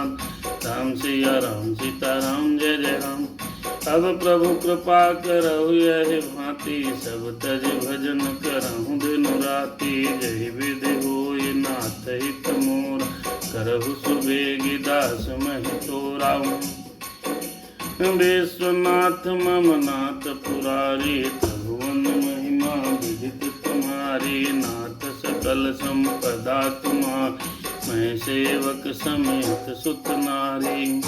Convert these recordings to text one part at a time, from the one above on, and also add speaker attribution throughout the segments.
Speaker 1: हनुमान। राम सिया राम सीता राम जय जय राम। अब प्रभु कृपा करहु यहि भांति, सब तज भजन करहु दिन राति। जय विधि होय नाथ हित मोर, करहु सुबेगी दास महि तोरा। विश्वनाथ मम नाथ पुरारी, त्रिभुवन महिमा विदित तुम्हारी। नाथ सकल संपदा तुम्हार, मैं सेवक समेत सुत नारी।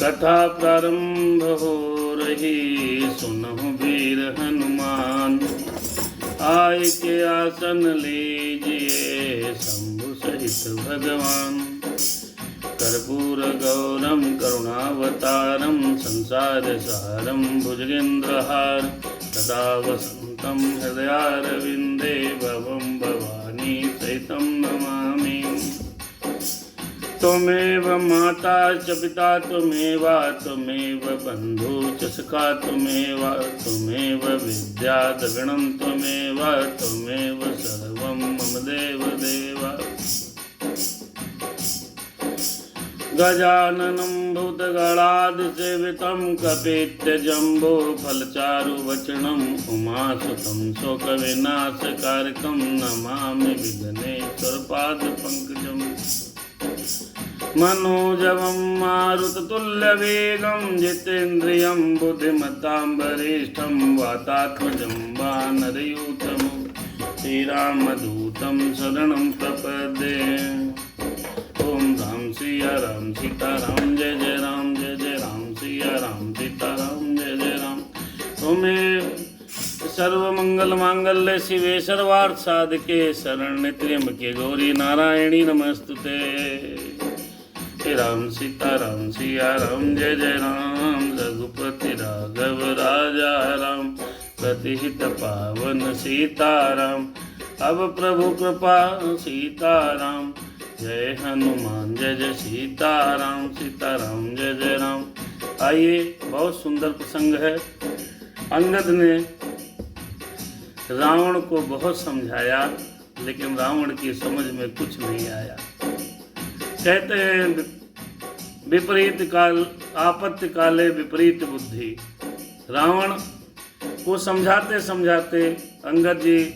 Speaker 1: कथा प्रारंभ हो रही, सुनहु वीर हनुमान। आय के आसन लीजिए, शंभु सहित भगवान। कर्पूर गौरम करुणावतारम, संसार सारम भुजगेन्द्रहार। सदा वसंतम हृदयारविंदे, भवम भवानी सहितं नमामि। त्वमेव माता च पिता त्वमेव, त्वमेव बन्धु च सखा त्वमेव। त्वमेव विद्या द्रविणं त्वमेव, त्वमेव सर्वं मम देव देव। गजाननं भूतगणाधिसेवितं, कपित्थजम्बो फलचारुवचनं। उमासुतं शोकविनाशकारकं, नमामि विघ्नेश्वरपादपङ्कजम्। मनोजवं मारुततुल्यवेगं, जितेन्द्रियं बुद्धिमतां वरिष्ठं। वातात्मजं वानरयूथं, श्रीरामदूतं शरणं प्रपद्ये। ओम राम सिया राम सीता राम जय जय राम, जय जय राम सिया राम सीता राम जय जय राम। तुम्हें सर्वमंगल मांगल्य शिवे सर्वार्थ साधके, शरण्य त्र्यंबके गौरी नारायणी नमस्तुते। राम सीता राम सिया राम जय जय राम, रघुपति राघव राजा राम। प्रतिहित पावन सीताराम, अब प्रभु कृपा सीताराम। जय हनुमान जय जय सीताराम, सीताराम जय जय राम। आइए, बहुत सुंदर प्रसंग है। अंगद ने रावण को बहुत समझाया, लेकिन रावण की समझ में कुछ नहीं आया। कहते हैं विपरीत काल आपत्ति काले विपरीत बुद्धि। रावण को समझाते समझाते अंगद जी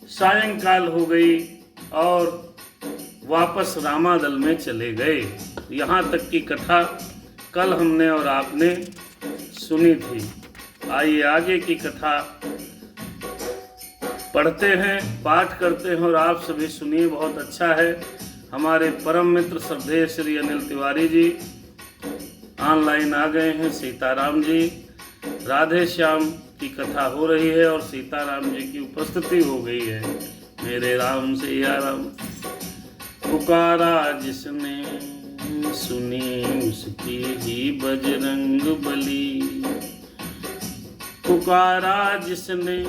Speaker 1: सायंकाल हो गई और वापस रामादल में चले गए। यहाँ तक की कथा कल हमने और आपने सुनी थी। आइए आगे की कथा पढ़ते हैं, पाठ करते हैं और आप सभी सुनिए, बहुत अच्छा है। हमारे परम मित्र श्रद्धेय श्री अनिल तिवारी जी ऑनलाइन आ गए हैं। सीताराम जी, राधे श्याम की कथा हो रही है और सीताराम जी की उपस्थिति हो गई है। मेरे राम सिया राम। पुकारा जिसने, सुनी उसकी ही बजरंग बली। पुकारा जिसने,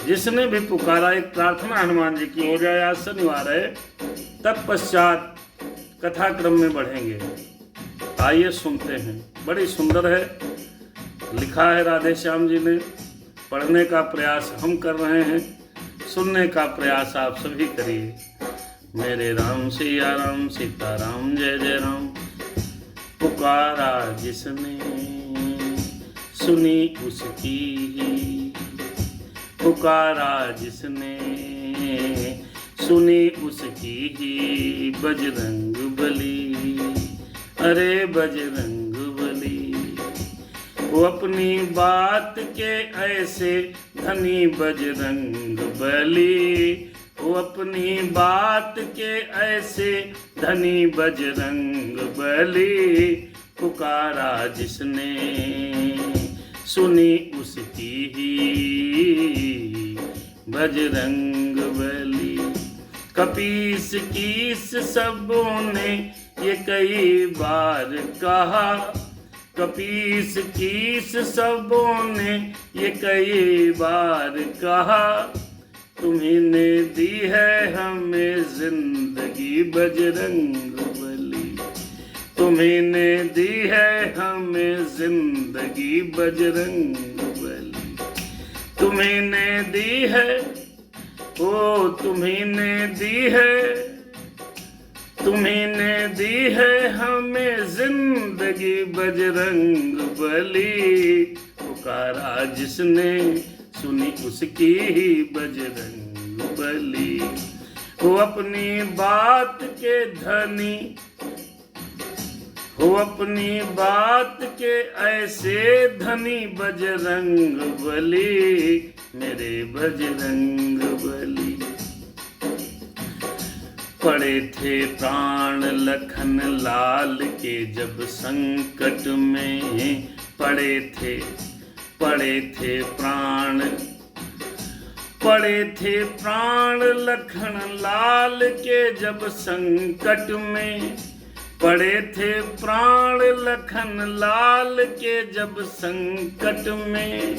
Speaker 1: जिसने भी पुकारा। एक प्रार्थना हनुमान जी की हो जाए। आज शनिवार है, तत्पश्चात कथाक्रम में बढ़ेंगे। आइए सुनते हैं। बड़ी सुंदर है, लिखा है राधे श्याम जी ने। पढ़ने का प्रयास हम कर रहे हैं, सुनने का प्रयास आप सभी करिए। मेरे राम सिया राम सीताराम जय जय राम। पुकारा जिसने, सुनी उसकी ही। पुकारा जिसने, सुनी उसकी ही बजरंग बली। अरे बजरंग बली, वो अपनी बात के ऐसे धनी बजरंग बली। वो अपनी बात के ऐसे धनी बजरंग बली। पुकारा जिसने, सुनी उसकी ही बजरंग बली। कपीस कीस सबों ने ये कई बार कहा। कपीस कीस सबों ने ये कई बार कहा। तुम्हीं ने दी है हमें जिंदगी बजरंग बली। तुम्हीं ने दी है हमें जिंदगी बजरंग बली। तुम्हीं ने दी है, ओ तुम्हीं ने दी है, तुम्ही ने दी है हमें जिंदगी बजरंग बली, पुकारा जिसने सुनी उसकी ही बजरंग बली। वो अपनी बात के धनी, वो अपनी बात के ऐसे धनी बजरंग बली, मेरे बजरंग बली। पड़े थे प्राण लखन लाल के जब संकट में, पड़े थे प्राण लखन लाल के जब संकट में, पड़े थे प्राण लखन लाल के जब संकट में,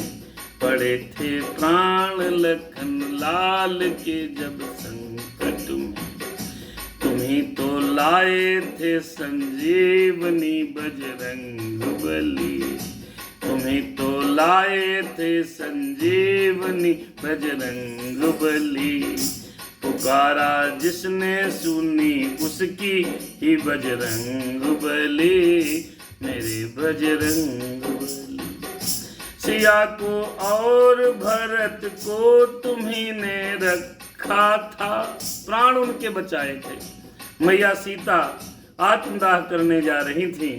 Speaker 1: पड़े थे प्राण लखन लाल के जब संकट में। तुम्ही तो लाए थे संजीवनी बजरंग बली, तुम्ही तो लाए थे संजीवनी बजरंग बली। पुकारा जिसने सुनी उसकी ही बजरंग बली, मेरे बजरंग बली। सिया को और भरत को तुम्ही ने रखा था, प्राण उनके बचाए थे। मैया सीता आत्मदाह करने जा रही थी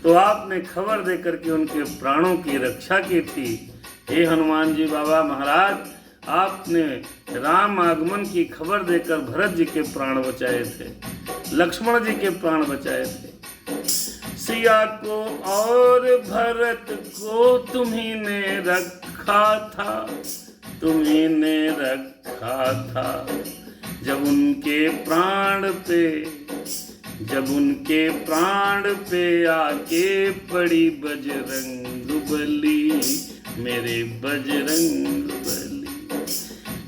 Speaker 1: तो आपने खबर देकर के उनके प्राणों की रक्षा की थी। हे हनुमान जी बाबा महाराज, आपने राम आगमन की खबर देकर भरत जी के प्राण बचाए थे, लक्ष्मण जी के प्राण बचाए थे। सिया को और भरत को तुम्ही ने रखा था, तुम्ही ने रखा था। जब उनके प्राण पे आके पड़ी बजरंग बली, मेरे बजरंग बली।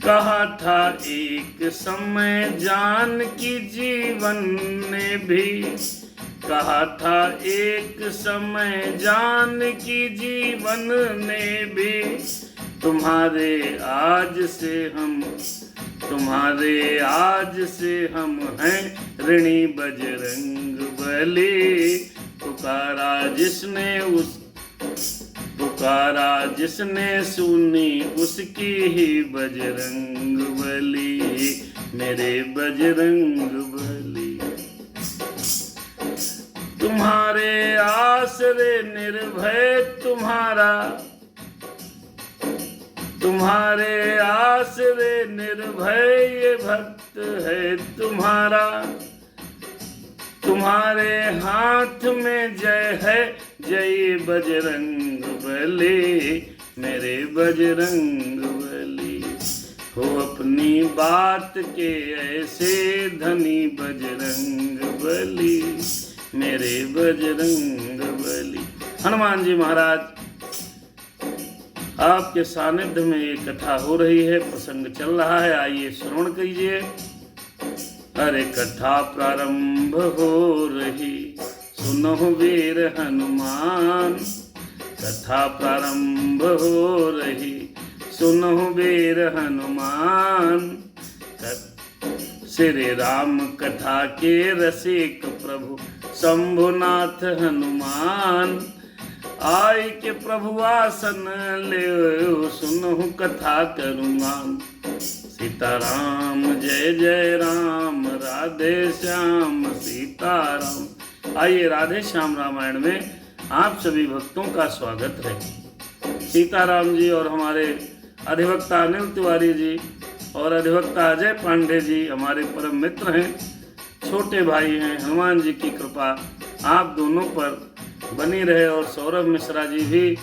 Speaker 1: कहा था एक समय जानकी जीवन ने भी, कहा था एक समय जानकी जीवन ने भी, तुम्हारे आज से हम हैं ऋणी बजरंग बली। पुकारा जिसने सुनी उसकी ही बजरंग बली, मेरे बजरंग बली। तुम्हारे आसरे निर्भय तुम्हारे आसरे निर्भय ये भक्त है तुम्हारा, तुम्हारे हाथ में जय है जय बजरंग बली, मेरे बजरंग बली। हो अपनी बात के ऐसे धनी बजरंग बली, मेरे बजरंग बली। हनुमान जी महाराज आपके सानिध्य में ये कथा हो रही है, प्रसंग चल रहा है, आइए श्रवण कीजिए। अरे कथा प्रारंभ हो रही, सुनो वीर हनुमान। कथा प्रारंभ हो रही, सुनो वीर हनुमान। श्री राम कथा के रसिक प्रभु शंभुनाथ हनुमान। आई के प्रभु आसन ले सुनहु कथा करूँगा। सीताराम जय जय राम, राधे श्याम सीताराम। आइए राधे श्याम रामायण में आप सभी भक्तों का स्वागत है। सीताराम जी और हमारे अधिवक्ता अनिल तिवारी जी और अधिवक्ता अजय पांडे जी हमारे परम मित्र हैं, छोटे भाई हैं। हनुमान जी की कृपा आप दोनों पर बनी रहे और सौरभ मिश्रा जी भी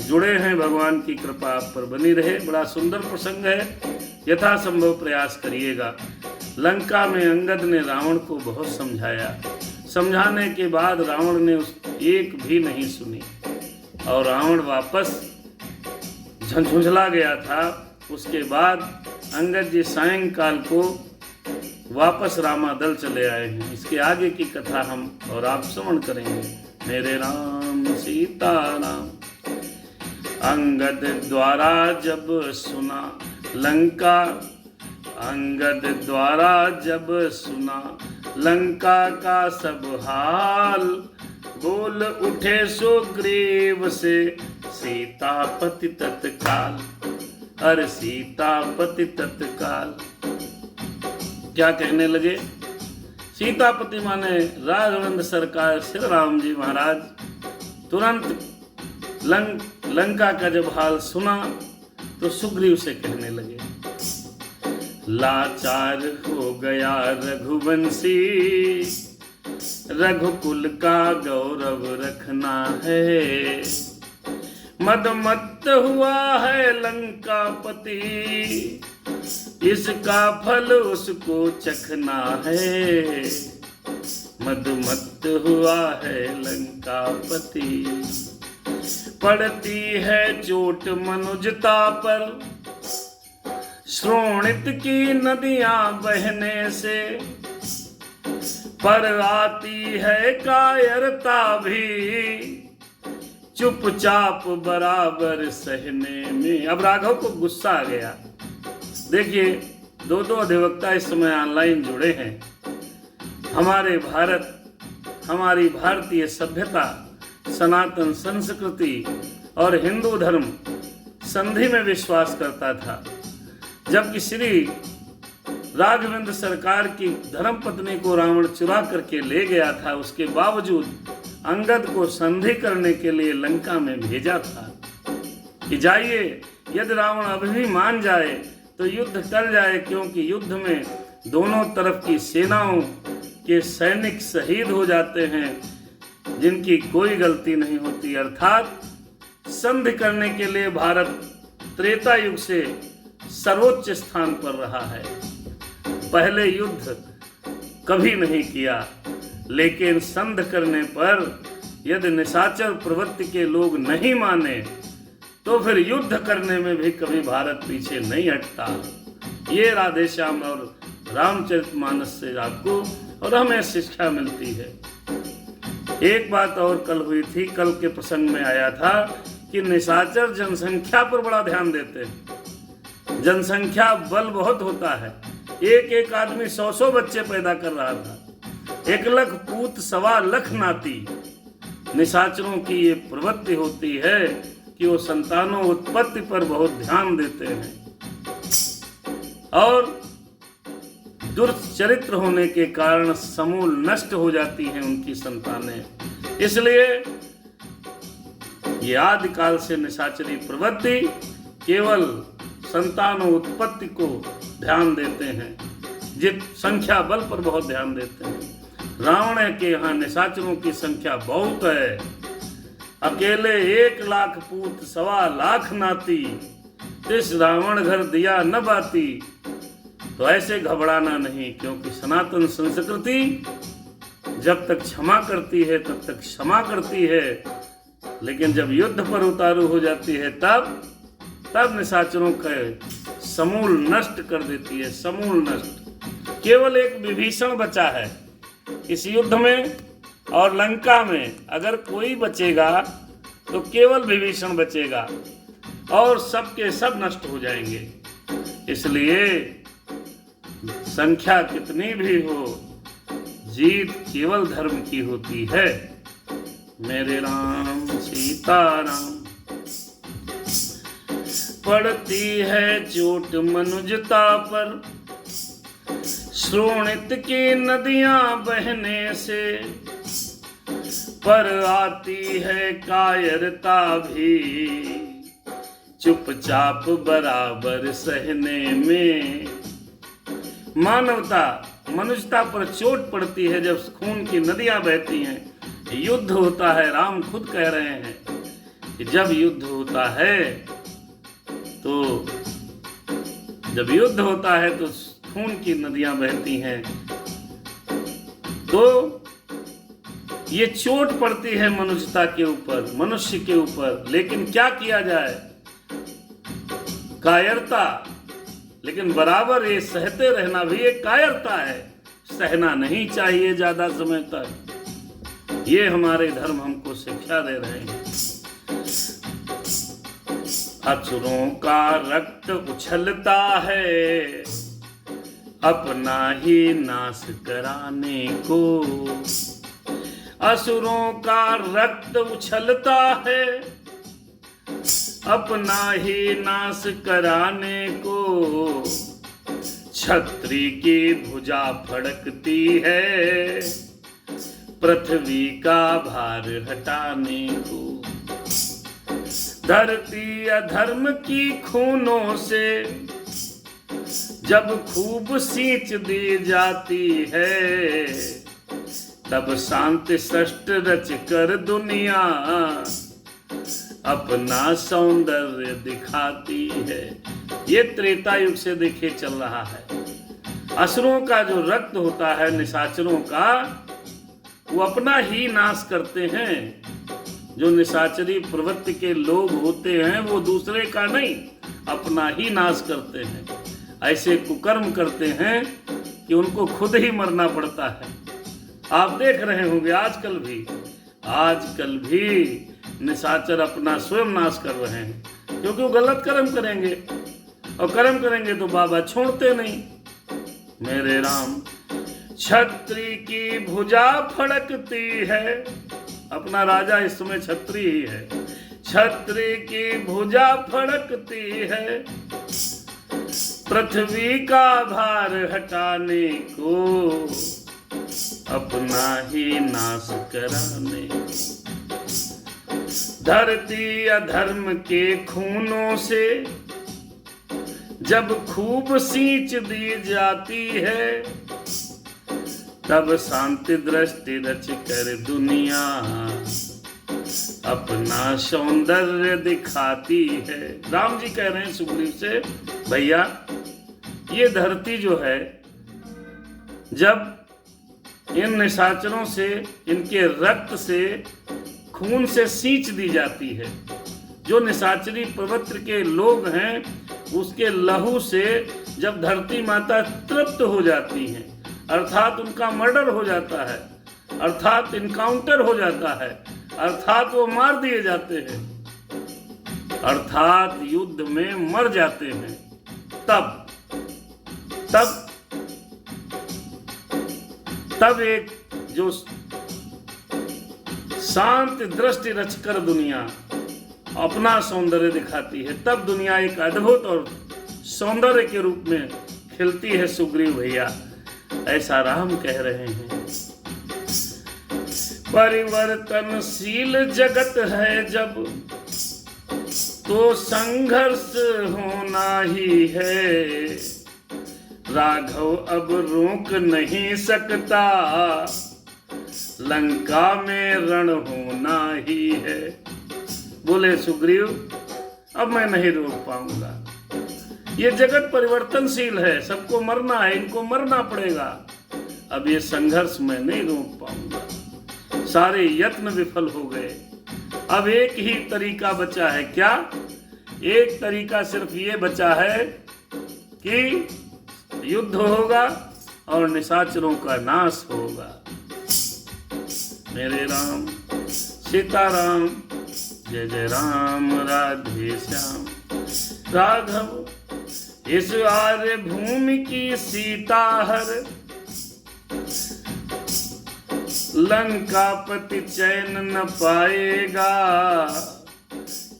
Speaker 1: जुड़े हैं, भगवान की कृपा आप पर बनी रहे। बड़ा सुंदर प्रसंग है, यथासंभव प्रयास करिएगा। लंका में अंगद ने रावण को बहुत समझाया, समझाने के बाद रावण ने उस एक भी नहीं सुनी और रावण वापस झंझुझला गया था। उसके बाद अंगद जी सायंकाल को वापस रामादल चले आए हैं। इसके आगे की कथा हम और आप श्रवण करेंगे। मेरे राम सीताराम। अंगद द्वारा जब सुना लंका अंगद द्वारा जब सुना लंका का सब हाल, बोल उठे सुग्रीव से सीतापति तत्काल। अरे सीतापति तत्काल क्या कहने लगे? सीतापति माने राघवेंद्र सरकार श्री राम जी महाराज तुरंत लंका का जब हाल सुना तो सुग्रीव से कहने लगे, लाचार हो गया रघुवंशी, रघुकुल का गौरव रखना है। मदमत्त हुआ है लंकापति, इसका फल उसको चखना है। मदमत्त हुआ है लंकापति, पड़ती है चोट मनुजता पर, श्रोणित की नदियां बहने से, पर आती है कायरता भी, चुपचाप बराबर सहने में। अब राघव को गुस्सा आ गया। देखिए, दो अधिवक्ता इस समय ऑनलाइन जुड़े हैं। हमारे भारत, हमारी भारतीय सभ्यता, सनातन संस्कृति और हिंदू धर्म संधि में विश्वास करता था, जबकि श्री राघवेंद्र सरकार की धर्मपत्नी को रावण चुरा करके ले गया था। उसके बावजूद अंगद को संधि करने के लिए लंका में भेजा था कि जाइए, यदि रावण अभी भी मान जाए तो युद्ध टल जाए, क्योंकि युद्ध में दोनों तरफ की सेनाओं के सैनिक शहीद हो जाते हैं जिनकी कोई गलती नहीं होती। अर्थात संधि करने के लिए भारत त्रेता युग से सर्वोच्च स्थान पर रहा है। पहले युद्ध कभी नहीं किया, लेकिन संधि करने पर यदि निशाचर प्रवृत्ति के लोग नहीं माने तो फिर युद्ध करने में भी कभी भारत पीछे नहीं हटता। ये राधेश्याम और रामचरितमानस से आपको और हमें शिक्षा मिलती है। एक बात और कल हुई थी, कल के प्रसंग में आया था कि निशाचर जनसंख्या पर बड़ा ध्यान देते हैं। जनसंख्या बल बहुत होता है। एक आदमी 100 बच्चे पैदा कर रहा था, 1 लाख पूत 1.25 लाख नाती। निशाचरों की ये प्रवृत्ति होती है कि वो संतानों उत्पत्ति पर बहुत ध्यान देते हैं और दुर्चरित्र होने के कारण समूल नष्ट हो जाती हैं उनकी संतानें। इसलिए ये आदिकाल से निशाचरी प्रवृत्ति केवल संतानों उत्पत्ति को ध्यान देते हैं, जित संख्या बल पर बहुत ध्यान देते हैं। रावण के यहाँ निशाचरों की संख्या बहुत है। अकेले 1 लाख पूत 1.25 लाख नाती, तिस रावण घर दिया न बाती। तो ऐसे घबराना नहीं, क्योंकि सनातन संस्कृति जब तक क्षमा करती है तब तक क्षमा करती है, लेकिन जब युद्ध पर उतारू हो जाती है तब निशाचरों का समूल नष्ट कर देती है। समूल नष्ट। केवल एक विभीषण बचा है इस युद्ध में, और लंका में अगर कोई बचेगा तो केवल विभीषण बचेगा और सबके सब नष्ट हो जाएंगे। इसलिए संख्या कितनी भी हो, जीत केवल धर्म की होती है। मेरे राम सीताराम। पड़ती है चोट मनुजता पर, श्रोणित की नदियां बहने से, पर आती है कायरता भी, चुपचाप बराबर सहने में। मानवता मनुष्यता पर चोट पड़ती है जब खून की नदियां बहती हैं, युद्ध होता है। राम खुद कह रहे हैं कि जब युद्ध होता है तो खून की नदियां बहती हैं। तो ये चोट पड़ती है मनुष्यता के ऊपर, मनुष्य के ऊपर। लेकिन क्या किया जाए, कायरता। लेकिन बराबर ये सहते रहना भी एक कायरता है। सहना नहीं चाहिए ज्यादा समय तक। ये हमारे धर्म हमको शिक्षा दे रहे हैं। असुरों का रक्त उछलता है, अपना ही नाश कराने को। असुरों का रक्त उछलता है अपना ही नाश कराने को। छत्री की भुजा फड़कती है पृथ्वी का भार हटाने को। धरती अधर्म की खूनों से जब खूब सींच दी जाती है, तब शांति सृष्टि रच कर दुनिया अपना सौंदर्य दिखाती है। ये त्रेता युग से देखे चल रहा है। असुरों का जो रक्त होता है, निशाचरों का, वो अपना ही नाश करते हैं। जो निशाचरी प्रवृत्ति के लोग होते हैं वो दूसरे का नहीं, अपना ही नाश करते हैं। ऐसे कुकर्म करते हैं कि उनको खुद ही मरना पड़ता है। आप देख रहे होंगे आजकल भी निशाचर अपना स्वयं नाश कर रहे हैं, क्योंकि वो गलत कर्म करेंगे, और कर्म करेंगे तो बाबा छोड़ते नहीं। मेरे राम, छत्री की भुजा फड़कती है, अपना राजा इस समय छत्री ही है। छत्री की भुजा फड़कती है पृथ्वी का भार हटाने को, अपना ही नाश कराने। धरती अधर्म के खूनों से जब खूब सींच दी जाती है, तब शांति दृष्टि रच कर दुनिया अपना सौंदर्य दिखाती है। राम जी कह रहे हैं सुग्रीव से, भैया ये धरती जो है, जब इन निशाचरों से, इनके रक्त से, खून से सींच दी जाती है, जो निशाचरी प्रवृत्ति के लोग हैं, उसके लहू से जब धरती माता तृप्त हो जाती हैं, अर्थात उनका मर्डर हो जाता है, अर्थात इनकाउंटर हो जाता है, अर्थात वो मार दिए जाते हैं, अर्थात युद्ध में मर जाते हैं, तब एक जो शांत दृष्टि रचकर दुनिया अपना सौंदर्य दिखाती है, तब दुनिया एक अद्भुत और सौंदर्य के रूप में खिलती है। सुग्रीव भैया, ऐसा राम कह रहे हैं। परिवर्तनशील जगत है जब, तो संघर्ष होना ही है। राघव अब रोक नहीं सकता, लंका में रण होना ही है। बोले सुग्रीव, अब मैं नहीं रोक पाऊंगा, ये जगत परिवर्तनशील है, सबको मरना है, इनको मरना पड़ेगा। अब ये संघर्ष मैं नहीं रोक पाऊंगा। सारे यत्न विफल हो गए। अब एक ही तरीका बचा है। क्या? एक तरीका सिर्फ ये बचा है कि युद्ध होगा और निशाचरों का नाश होगा। मेरे राम, सीताराम, जय जय राम, राधे श्याम। राघव इस आर्य भूमि की सीता हर, लंकापति चैन न पाएगा।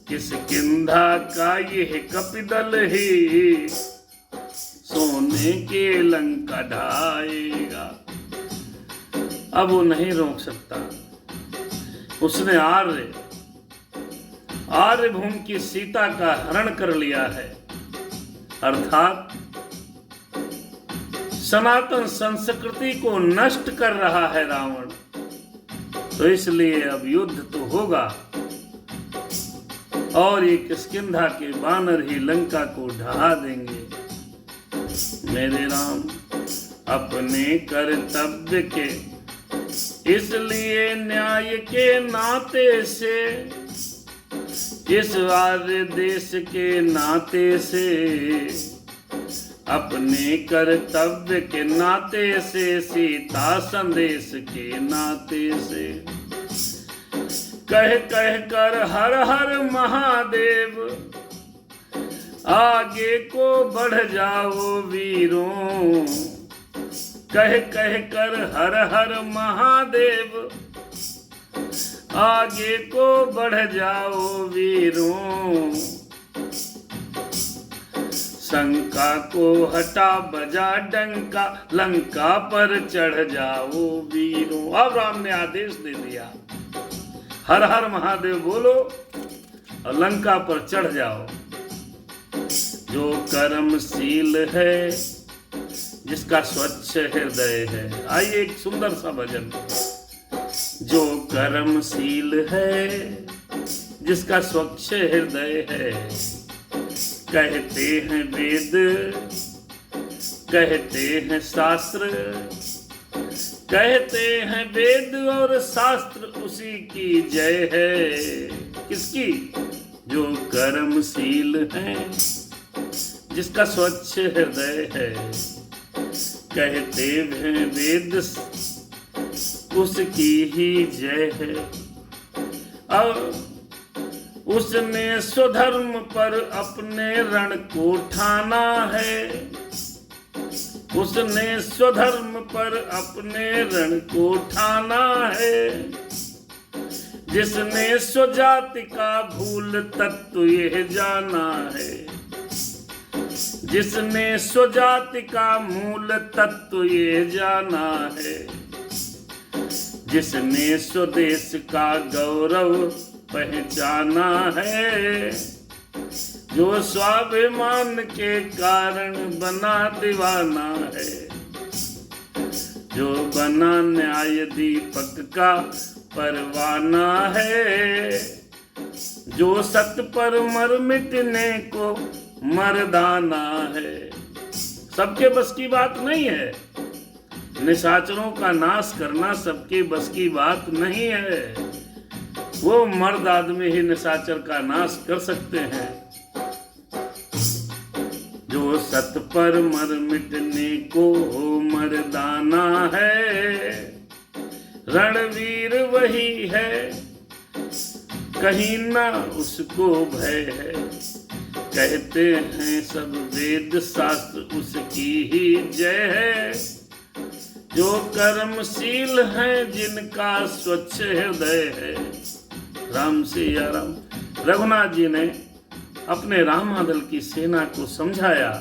Speaker 1: किष्किंधा का यह कपिदल ही, सोने के लंका ढाएगा। अब वो नहीं रोक सकता। उसने आर्य भूमि की सीता का हरण कर लिया है, अर्थात सनातन संस्कृति को नष्ट कर रहा है रावण। तो इसलिए अब युद्ध तो होगा, और ये किष्किंधा के बानर ही लंका को ढहा देंगे। मेरे राम, अपने कर्तव्य के, इसलिए न्याय के नाते से, इस आर्य देश के नाते से, अपने कर्तव्य के नाते से, सीता संदेश के नाते से, कह कह कर हर हर महादेव, आगे को बढ़ जाओ वीरों, कह कह कर हर हर महादेव। आगे को बढ़ जाओ वीरों, शंका को हटा बजा डंका, लंका पर चढ़ जाओ वीरों। अब राम ने आदेश दे दिया, हर हर महादेव बोलो और लंका पर चढ़ जाओ। जो कर्मशील है, जिसका स्वच्छ हृदय है। आइए एक सुंदर सा भजन। जो कर्मशील है, जिसका स्वच्छ हृदय है, कहते हैं वेद, कहते हैं शास्त्र, कहते हैं वेद और शास्त्र, उसी की जय है। किसकी? जो कर्मशील है, जिसका स्वच्छ हृदय है, कहते हैं वेद, उसकी ही जय है। और उसने स्वधर्म पर अपने रण को ठाना है, उसने स्वधर्म पर अपने रण को ठाना है। जिसने स्वजाति का भूल तत्व यह जाना है, जिसने स्वजाति का मूल तत्व ये जाना है, जिसने स्वदेश का गौरव पहचाना है, जो स्वाभिमान के कारण बना दीवाना है, जो बना न्याय दीपक का परवाना है, जो सत्य पर मर मिटने को मर्दाना है। सबके बस की बात नहीं है, निशाचरों का नाश करना सबके बस की बात नहीं है। वो मर्द आदमी ही निशाचर का नाश कर सकते हैं। जो सत्य पर मर मिटने को मर्दाना है, रणवीर वही है, कहीं ना उसको भय है। कहते हैं सब वेद शास्त्र, उसकी ही जय है। जो कर्मशील हैं, जिनका स्वच्छ हृदय है। राम सिया राम। रघुनाथ जी ने अपने रामादल की सेना को समझाया,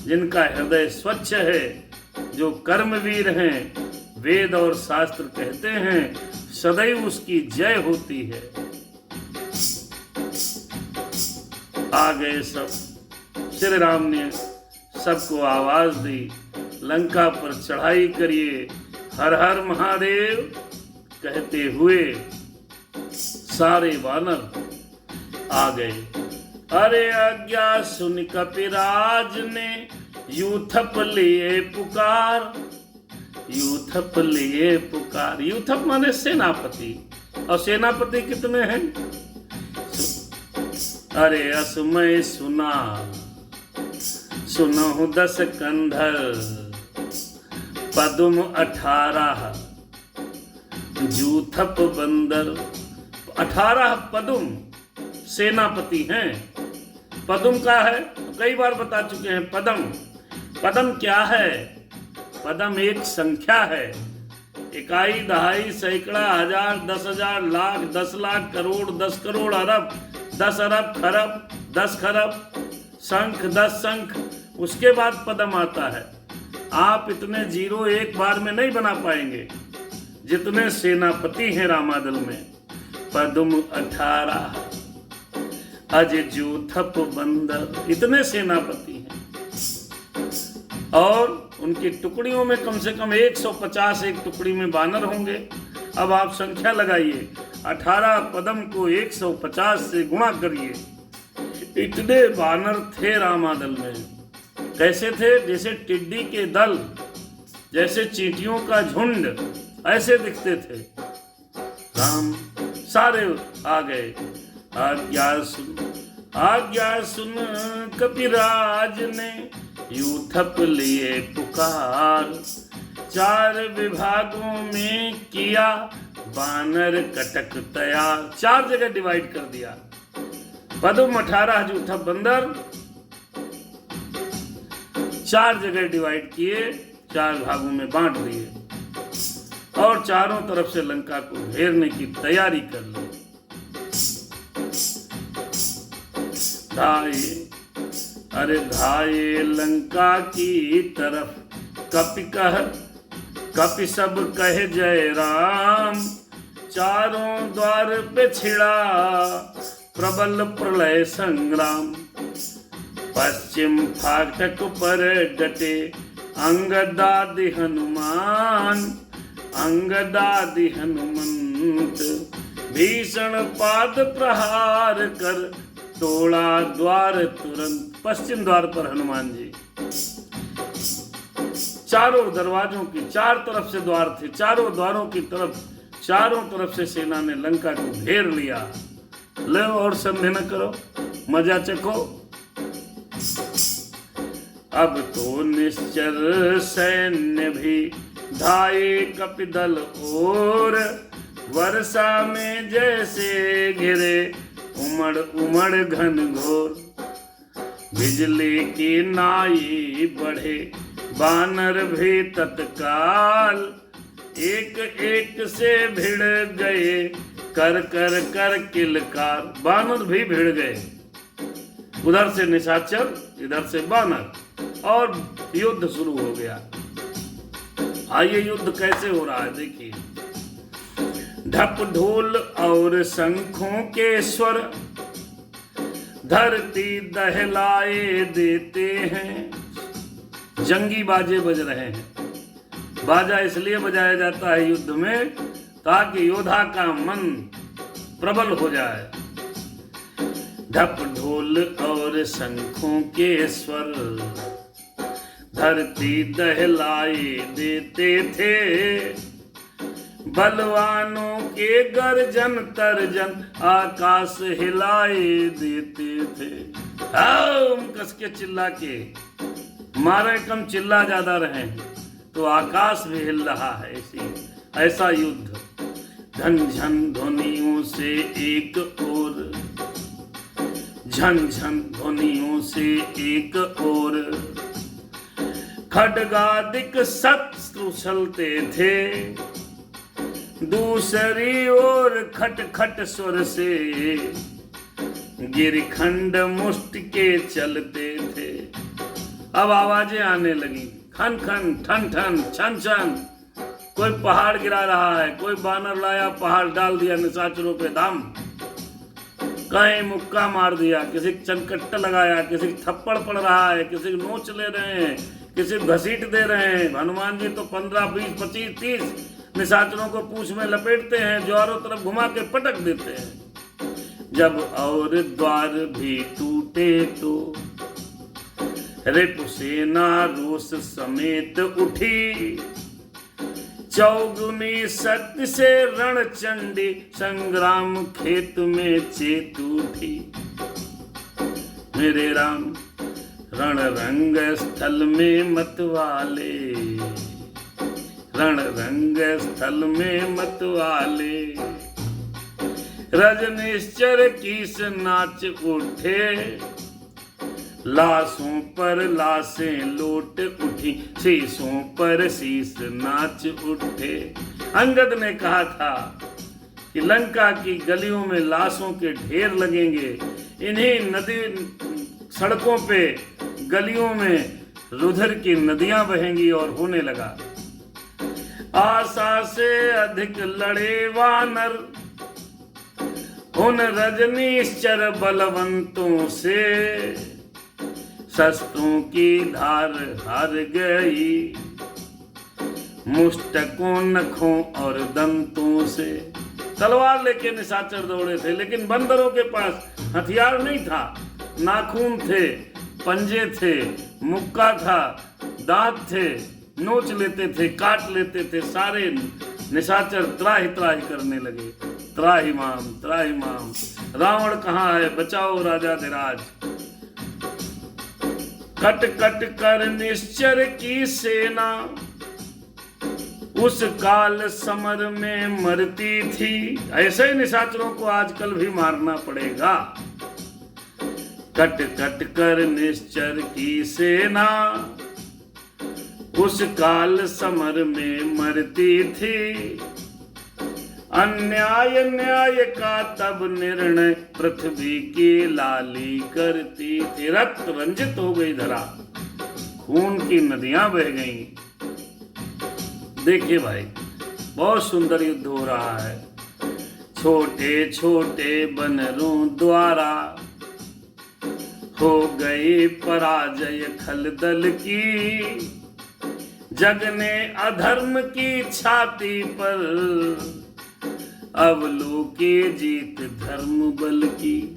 Speaker 1: जिनका हृदय स्वच्छ है, जो कर्मवीर हैं, वेद और शास्त्र कहते हैं, सदैव उसकी जय होती है। आ गए सब। श्री राम ने सबको आवाज दी, लंका पर चढ़ाई करिए, हर हर महादेव कहते हुए सारे वानर आ गए। अरे आज्ञा सुन कपिराज ने यूथप लिए पुकार, यूथप लिए पुकार। यूथप माने सेनापति, और सेनापति कितने हैं? अरे असमय सुना, सुनहु 10 कंधर, पदुम 18, जूथप बंदर। 18 पदुम सेनापति हैं। पदुम का है, कई बार बता चुके हैं। पदम, पदम क्या है? पदम एक संख्या है। इकाई, दहाई, सैकड़ा, हजार, 10,000, लाख, 10 लाख, करोड़, 10 करोड़, अरब, 10 अरब, खरब, 10 खरब, शंख, 10 शंख, उसके बाद पदम आता है। आप इतने जीरो एक बार में नहीं बना पाएंगे जितने सेनापति हैं रामादल में। पदम 18, अज जूथप बंदर, इतने सेनापति हैं। और उनकी टुकड़ियों में कम से कम 150 एक टुकड़ी में बानर होंगे। अब आप संख्या लगाइए, 18 पदम को 150 से गुणा करिए। इतने बानर थे रामादल में। कैसे थे? जैसे टिड्डी के दल, जैसे चींटियों का झुंड, ऐसे दिखते थे। राम सारे आ गए। आज्ञा सुन कपिराज ने यूथप लिए पुकार, 4 विभागों में किया बानर कटक तैयार। 4 जगह डिवाइड कर दिया। पदुम 18 जूथप बंदर, 4 जगह डिवाइड किए, 4 भागों में बांट दिए और चारों तरफ से लंका को घेरने की तैयारी कर ली। धाये लंका की तरफ कपि सब कहे जय राम। चारों द्वार पे छिड़ा प्रबल प्रलय संग्राम। पश्चिम फाटक पर डटे अंगदादि हनुमान। अंगदादि हनुमंत भीषण पाद प्रहार कर तोड़ा द्वार तुरंत। पश्चिम द्वार पर हनुमान जी, चारों दरवाजों की 4 तरफ से द्वार थे, चारों द्वारों की तरफ चारों तरफ से सेना ने लंका को घेर लिया। लो और संदेह न करो, मजा चखो। अब तो निश्चर सैन्य भी धाये कपिदल और। वर्षा में जैसे घिरे उमड़ उमड़ घन घोर। बिजली की नाई बढ़े बानर भी तत्काल। एक एक से भिड़ गए कर कर कर किलकार। बानर भी भिड़ गए, उधर से निशाचर इधर से बानर और युद्ध शुरू हो गया। आइए युद्ध कैसे हो रहा है देखिए। ढप ढोल और शंखों के स्वर धरती दहलाए देते हैं। जंगी बाजे बज रहे हैं। बाजा इसलिए बजाया जाता है युद्ध में ताकि योद्धा का मन प्रबल हो जाए। ढप ढोल और शंखों के स्वर धरती दहलाए देते थे। बलवानों के गर्जन तर्जन आकाश हिलाए देते थे। कस के चिल्ला के मारे कम चिल्ला ज्यादा रहे तो आकाश भी हिल रहा है। ऐसा युद्ध झन झन ध्वनियों से एक और, झन झन ध्वनियों से एक और खड्गादिक शत्रु चलते थे। दूसरी ओर खट खट स्वर से गिरखंड मुष्ट के चलते थे। अब आवाजें आने लगी, खन खन ठन ठन छन छन। कोई पहाड़ गिरा रहा है, कोई बानर लाया पहाड़ डाल दिया निशाचरों पे दाम। कहीं मुक्का मार दिया, किसी चनकट्टा लगाया, किसी थप्पड़ पड़ रहा है, किसी नोच ले रहे हैं, किसी घसीट दे रहे हैं। हनुमान जी तो 15, 20, 25, 30 निशाचरों को पूंछ में लपेटते हैं, चारों तरफ घुमा के पटक देते हैं। जब और द्वार भी टूटे तो रिपु सेना रोष समेत उठी। चौगुनी शक्ति से रण चंडी संग्राम खेत में चेत उठी। मेरे राम रण रंग स्थल में मतवाले, रण रंग स्थल में मतवाले। रजनिश्चर कीस नाच उठे, लाशों पर लाशें लोट उठी, शीशों पर शीश नाच उठे। अंगद ने कहा था कि लंका की गलियों में लाशों के ढेर लगेंगे। इन्हीं नदी सड़कों पे गलियों में रुधिर की नदियां बहेंगी। और होने लगा। आशा से अधिक लड़े वानर उन रजनीश्चर बलवंतों से। शस्त्रों की धार हार गई मुष्टकों नखों और दंतों से। तलवार लेके निशाचर दौड़े थे, लेकिन बंदरों के पास हथियार नहीं था। नाखून थे, पंजे थे, मुक्का था, दांत थे, नोच लेते थे, काट लेते थे। सारे निशाचर त्राहि त्राहि करने लगे। त्राहि माम, त्राहि माम, रावण कहाँ है, बचाओ राजाधिराज। कट कट कर निश्चर की सेना उस काल समर में मरती थी। ऐसे ही निशाचरों को आजकल भी मारना पड़ेगा। कट कट कर निश्चर की सेना उस काल समर में मरती थी, अन्याय न्याय का तब निर्णय पृथ्वी की लाली करती थी। रक्त रंजित हो गई धरा, खून की नदियां बह गईं। देखिए भाई, बहुत सुंदर युद्ध हो रहा है। छोटे छोटे बनरों द्वारा हो गई पराजय खलदल की, जग ने अधर्म की छाती पर अवलोकी जीत धर्म बल की।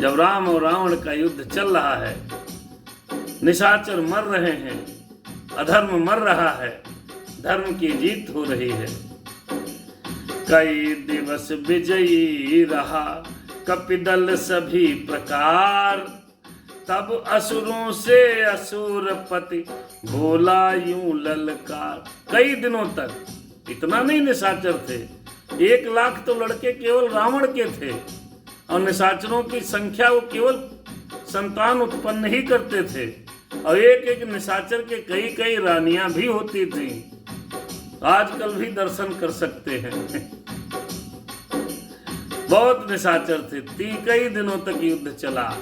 Speaker 1: जब राम और रावण का युद्ध चल रहा है, निशाचर मर रहे हैं, अधर्म मर रहा है, धर्म की जीत हो रही है। कई दिवस विजयी रहा कपिदल सभी प्रकार, तब असुरों से असुरपति बोला यूं ललकार। कई दिनों तक, इतना नहीं निशाचर थे, 1 लाख तो लड़के केवल रावण के थे, और निशाचरों की संख्या वो केवल संतान उत्पन्न ही करते थे, और एक एक निशाचर के कई कई रानियां भी होती थी। आजकल भी दर्शन कर सकते हैं। बहुत निशाचर थे। कई दिनों तक युद्ध चला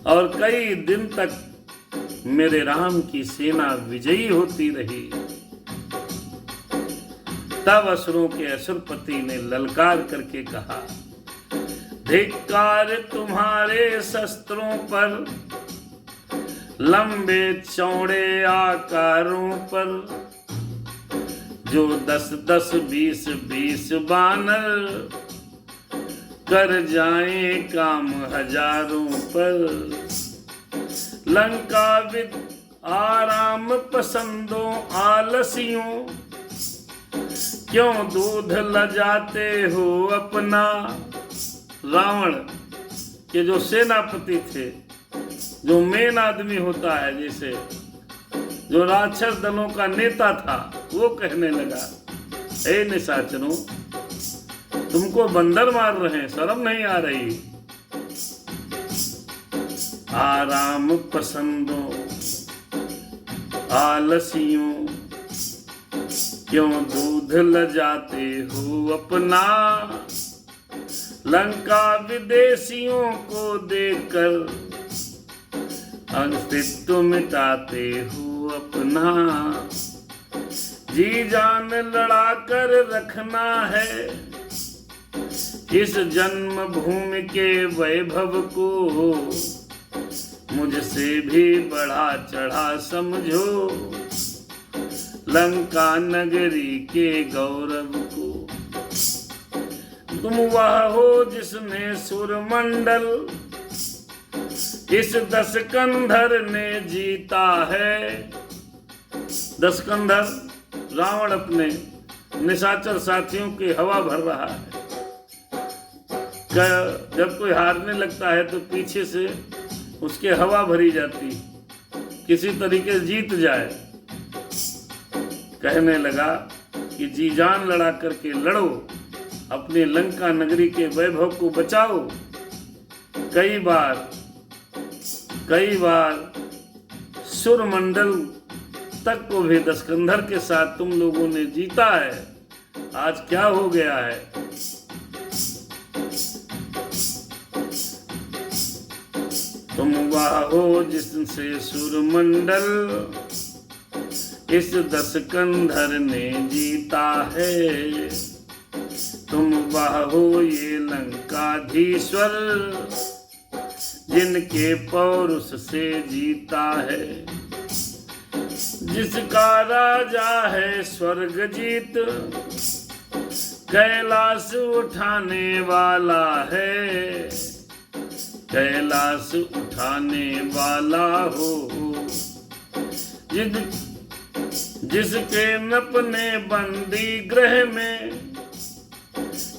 Speaker 1: और कई दिन तक मेरे राम की सेना विजयी होती रही। तब असुरों के असुरपति ने ललकार करके कहा, धिक्कार तुम्हारे शस्त्रों पर, लंबे चौड़े आकारों पर, जो 10-10 20-20 बानर कर जाए काम हजारों पर। लंकाविद आराम पसंदों आलसियों, क्यों दूध लजाते हो अपना। रावण के जो सेनापति थे, जो मेन आदमी होता है, जैसे जो राक्षस दलों का नेता था, वो कहने लगा, ए निशाचरों, तुमको बंदर मार रहे हैं, शर्म नहीं आ रही। आराम पसंदों आलसियों, क्यों दूध लजाते हो अपना। लंका विदेशियों को देखकर अस्तित्व मिटाते हो अपना। जी जान लड़ा कर रखना है इस जन्म भूमि के वैभव को, मुझसे भी बढ़ा चढ़ा समझो लंका नगरी के गौरव को। तुम वह हो जिसने सुरमंडल इस दशकंधर ने जीता है। दशकंधर रावण अपने निशाचर साथियों की हवा भर रहा है। जब कोई हारने लगता है तो पीछे से उसके हवा भरी जाती, किसी तरीके से जीत जाए। कहने लगा कि जी जान लड़ा करके लड़ो, अपनी लंका नगरी के वैभव को बचाओ। कई बार सुरमंडल तक को भी दशकंधर के साथ तुम लोगों ने जीता है। आज क्या हो गया है? तुम वह हो जिससे सुरमंडल इस दशकंधर ने जीता है। तुम वह हो ये लंकाधीश्वर जिनके पौरुष से जीता है। जिसका राजा है स्वर्ग जीत, कैलाश उठाने वाला है। कैलाश उठाने वाला हो जिसके नपने बंदी गृह में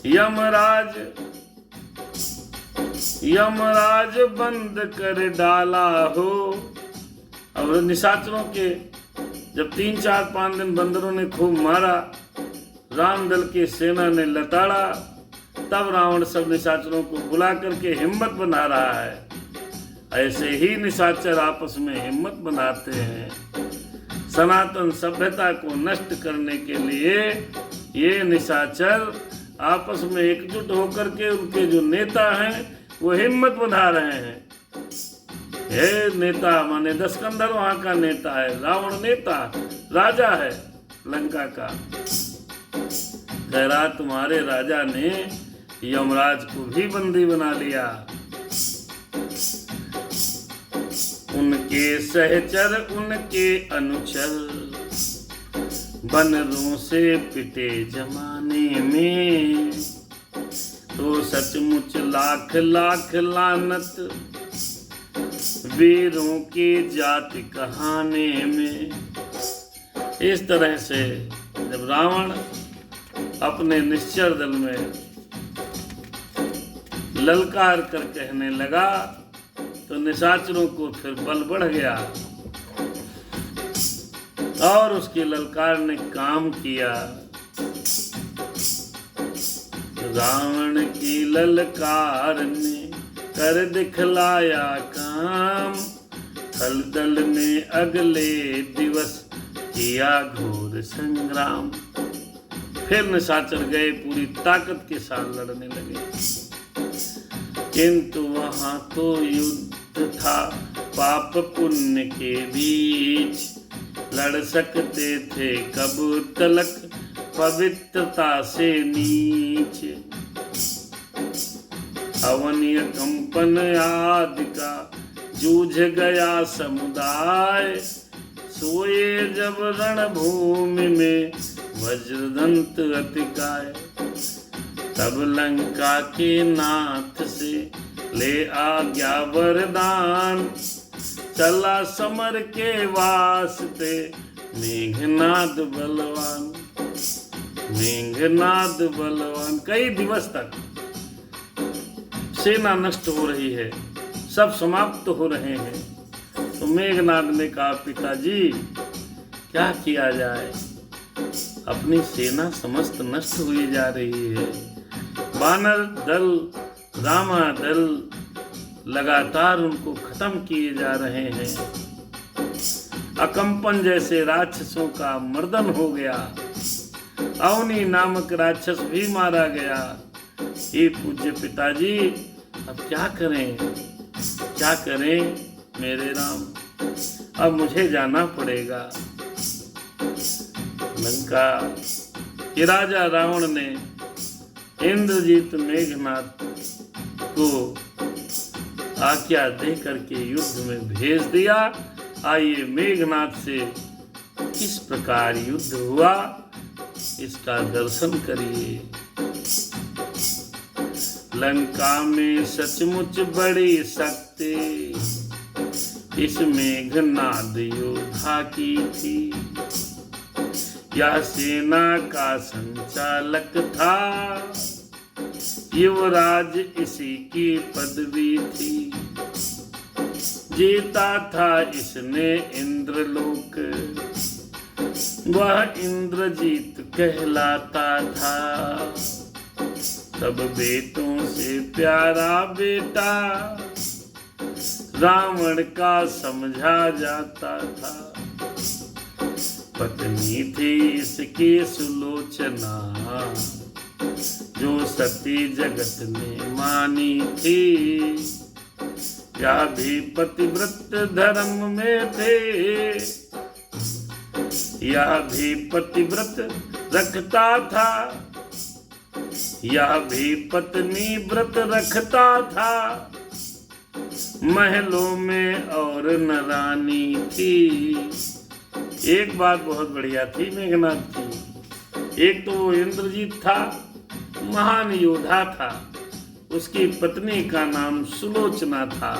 Speaker 1: यमराज बंद कर डाला हो। अब निशाचरों के जब 3-4-5 दिन बंदरों ने खूब मारा, राम दल की सेना ने लताड़ा, तब रावण सब निशाचरों को बुला करके हिम्मत बना रहा है। ऐसे ही निशाचर आपस में हिम्मत बनाते हैं। सनातन सभ्यता को नष्ट करने के लिए ये निशाचर आपस में एकजुट होकर के उनके जो नेता हैं वो हिम्मत बना रहे हैं। हे नेता माने दशकंधर वहां का नेता है, रावण नेता राजा है लंका का। कह रहा तुम्हारे राजा ने यमराज को भी बंदी बना लिया। उनके सहचर उनके अनुचर बनरों से पिटे जमाने में, तो सचमुच लाख लाख लानत वीरों की जाति कहाने में। इस तरह से जब रावण अपने निश्चर दल में ललकार कर कहने लगा तो निशाचरों को फिर बल बढ़ गया और उसकी ललकार ने काम किया। रावण की ललकार ने कर दिखलाया काम, थलदल ने अगले दिवस किया घोर संग्राम। फिर निशाचर गए पूरी ताकत के साथ लड़ने लगे, किंतु वहां तो युद्ध था पाप पुण्य के बीच। लड़ सकते थे कब तलक पवित्रता से नीच। अवनीय कंपन आदि का जूझ गया समुदाय, सोए जब रणभूमि में वज्रदंत अतिकाय। तब लंका के नाथ से ले आज्ञा वरदान, चला समर के वास्ते मेघनाद बलवान। मेघनाद बलवान। कई दिवस तक सेना नष्ट हो रही है, सब समाप्त हो रहे हैं। तो मेघनाद ने कहा पिताजी क्या किया जाए, अपनी सेना समस्त नष्ट हुई जा रही है। वानर दल रामा दल लगातार उनको खत्म किए जा रहे हैं। अकंपन जैसे राक्षसों का मर्दन हो गया। अवनी नामक राक्षस भी मारा गया। ये पूज्य पिताजी अब क्या करें, क्या करें मेरे राम, अब मुझे जाना पड़ेगा। लंका के राजा रावण ने इंद्रजीत मेघनाद को आज्ञा दे करके युद्ध में भेज दिया। आइए मेघनाद से किस प्रकार युद्ध हुआ इसका दर्शन करिए। लंका में सचमुच बड़ी शक्ति इस मेघनाद योद्धा की थी। यह सेना का संचालक था, युवराज इसी की पदवी थी। जीता था इसने इंद्रलोक, वह इंद्रजीत कहलाता था। सब बेटों से प्यारा बेटा रावण का समझा जाता था। पत्नी थी इसकी सुलोचना, जो सती जगत में मानी थी। क्या भी पतिव्रत धर्म में थे, यह भी पतिव्रत रखता था। यह भी पत्नी व्रत रखता था। महलों में और न रानी थी। एक बात बहुत बढ़िया थी मेघनाद की। एक तो वो इंद्रजीत था, महान योद्धा था। उसकी पत्नी का नाम सुलोचना था।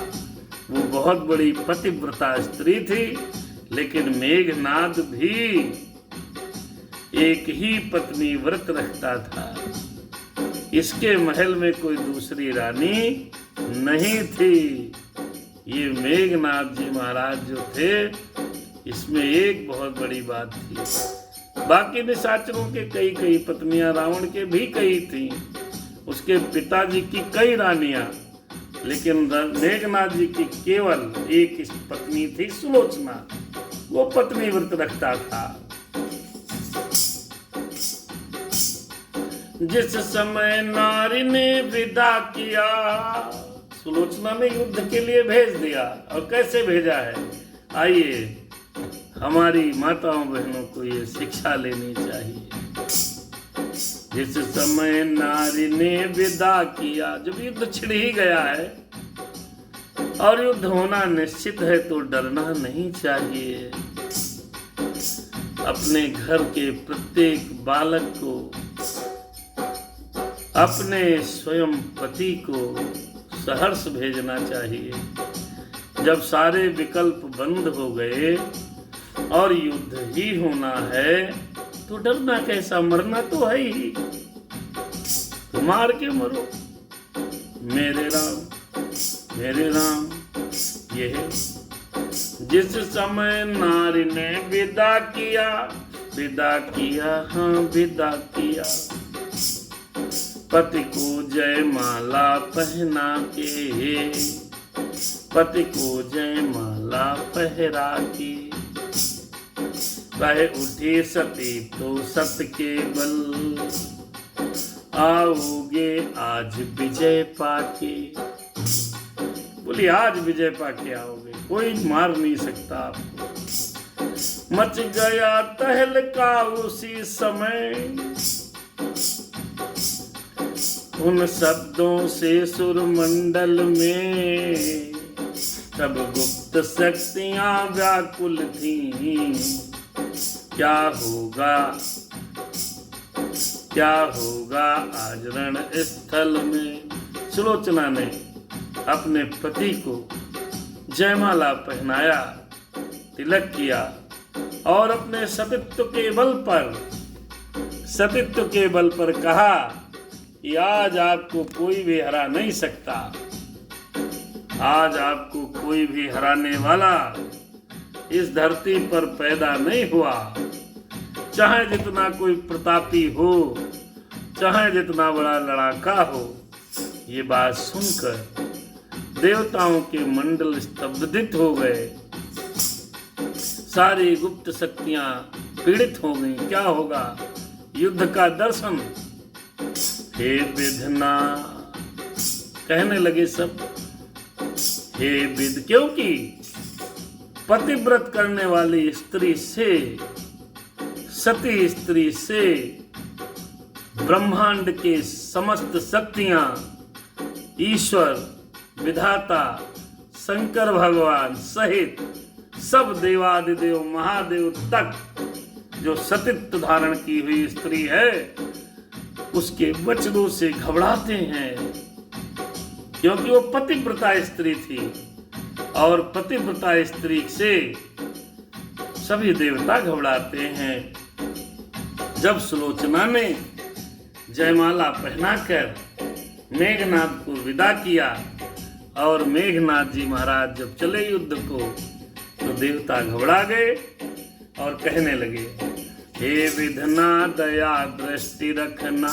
Speaker 1: वो बहुत बड़ी पतिव्रता स्त्री थी। लेकिन मेघनाद भी एक ही पत्नी व्रत रखता था। इसके महल में कोई दूसरी रानी नहीं थी। ये मेघनाद जी महाराज जो थे, इसमें एक बहुत बड़ी बात थी। बाकी निशाचरों के कई पत्नियां, रावण के भी कई थी, उसके पिताजी की कई रानियां, लेकिन मेघनाथ जी की केवल एक पत्नी थी, सुलोचना। वो पत्नी व्रत रखता था। जिस समय नारी ने विदा किया, सुलोचना ने युद्ध के लिए भेज दिया। और कैसे भेजा है, आइए हमारी माताओं बहनों को ये शिक्षा लेनी चाहिए। जिस समय नारी ने विदा किया, जब युद्ध छिड़ ही गया है और युद्ध होना निश्चित है, तो डरना नहीं चाहिए। अपने घर के प्रत्येक बालक को, अपने स्वयं पति को सहर्ष भेजना चाहिए। जब सारे विकल्प बंद हो गए और युद्ध ही होना है, तो डरना कैसा, मरना तो है ही, तो मार के मरो। मेरे राम ये है। जिस समय नारी ने विदा किया, हाँ विदा किया, पति को जयमाला पहना के, पति को जयमाला पहरा के, कहे उठे सती तो सत के बल, आओगे आज विजय पाके। बोली आज विजय पाके आओगे, कोई मार नहीं सकता आपको। मच गया तहलका उसी समय, उन शब्दों से सुरमंडल में सब गुप्त शक्तियां व्याकुल थीं। क्या होगा आज रण स्थल में। सुलोचना ने अपने पति को जयमाला पहनाया, तिलक किया और अपने सतीत्व के बल पर कहा कि आज आपको कोई भी हरा नहीं सकता, आज आपको कोई भी हराने वाला इस धरती पर पैदा नहीं हुआ। चाहे जितना कोई प्रतापी हो, चाहे जितना बड़ा लड़ाका हो। ये बात सुनकर देवताओं के मंडल स्तब्धित हो गए, सारी गुप्त शक्तियां पीड़ित हो गई। क्या होगा, युद्ध का दर्शन। हे विधना, कहने लगे सब, हे विध, क्योंकि पतिव्रत करने वाली स्त्री से, सती स्त्री से ब्रह्मांड के समस्त शक्तियां, ईश्वर, विधाता, शंकर भगवान सहित सब देवादिदेव महादेव तक जो सतीत्व धारण की हुई स्त्री है, उसके वचनों से घबराते हैं, क्योंकि वो पतिव्रता स्त्री थी और पतिव्रता स्त्री से सभी देवता घबराते हैं। जब सुलोचना ने जयमाला पहनाकर मेघनाथ को विदा किया और मेघनाथ जी महाराज जब चले युद्ध को, तो देवता घबरा गए और कहने लगे, हे विधना दया दृष्टि रखना,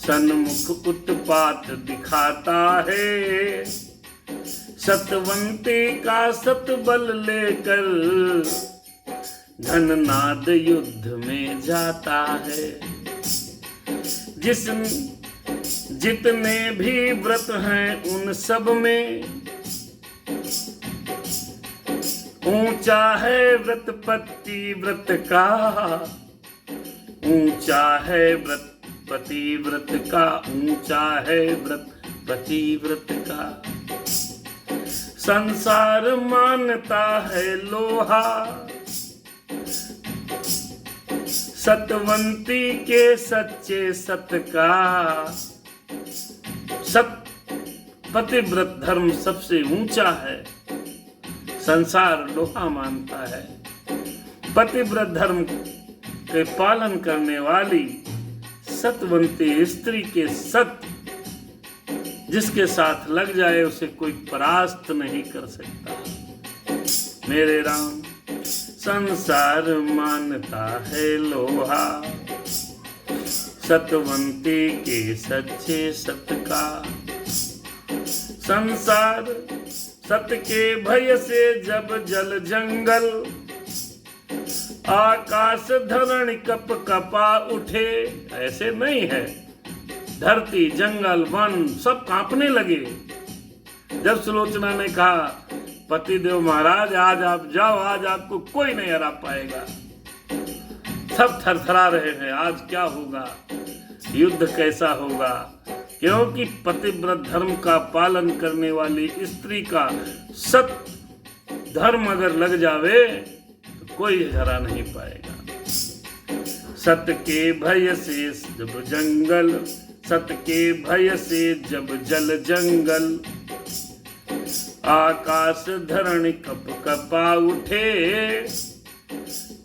Speaker 1: सन्मुख उत्पात दिखाता है, सतवंती का सतबल लेकर धननाद युद्ध में जाता है। जितने भी व्रत हैं उन सब में ऊंचा है व्रत पतिव्रत का, ऊंचा है व्रत पतिव्रत का, ऊंचा है व्रत पतिव्रत का। संसार मानता है लोहा, सतवंती के सच्चे सत का। सत पतिव्रत धर्म सबसे ऊंचा है, संसार लोहा मानता है। पतिव्रत धर्म के पालन करने वाली सतवंती स्त्री के सत जिसके साथ लग जाए, उसे कोई परास्त नहीं कर सकता। मेरे राम, संसार मानता है लोहा, सतवंती के सच्चे सत का। संसार सत के भय से जब जल जंगल, आकाश धरण कप कपा उठे। ऐसे नहीं है, धरती जंगल वन सब कांपने लगे जब सुलोचना ने कहा पतिदेव महाराज आज आप जाओ, आज आपको कोई नहीं हरा पाएगा। सब थरथरा रहे हैं, आज क्या होगा, युद्ध कैसा होगा, क्योंकि पतिव्रत धर्म का पालन करने वाली स्त्री का सत धर्म अगर लग जावे तो कोई हरा नहीं पाएगा। सत के भय से जब जंगल, सत के भय से जब जल जंगल, आकाश धरण कप कपा उठे।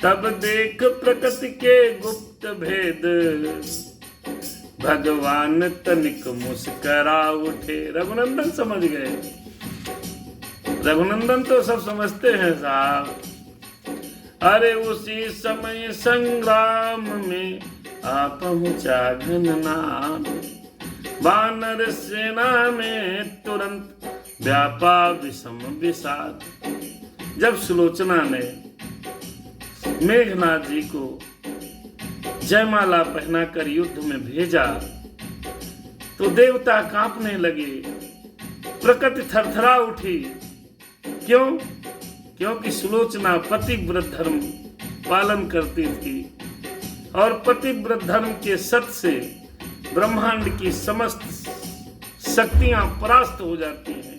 Speaker 1: तब देख प्रकृति के गुप्त भेद, भगवान तनिक मुस्करा उठे। रघुनंदन समझ गए, रघुनंदन तो सब समझते हैं साहब। अरे उसी समय संग्राम में आ पहुंचा घननाद, वानर सेना में तुरंत व्यापा विषम विषाद। जब सुलोचना ने मेघनाथ जी को जयमाला पहनाकर युद्ध में भेजा तो देवता कांपने लगे, प्रकृति थरथरा उठी। क्यों? क्योंकि सुलोचना पतिव्रत धर्म पालन करती थी और पतिव्रत धर्म के सत से ब्रह्मांड की समस्त शक्तियां परास्त हो जाती हैं।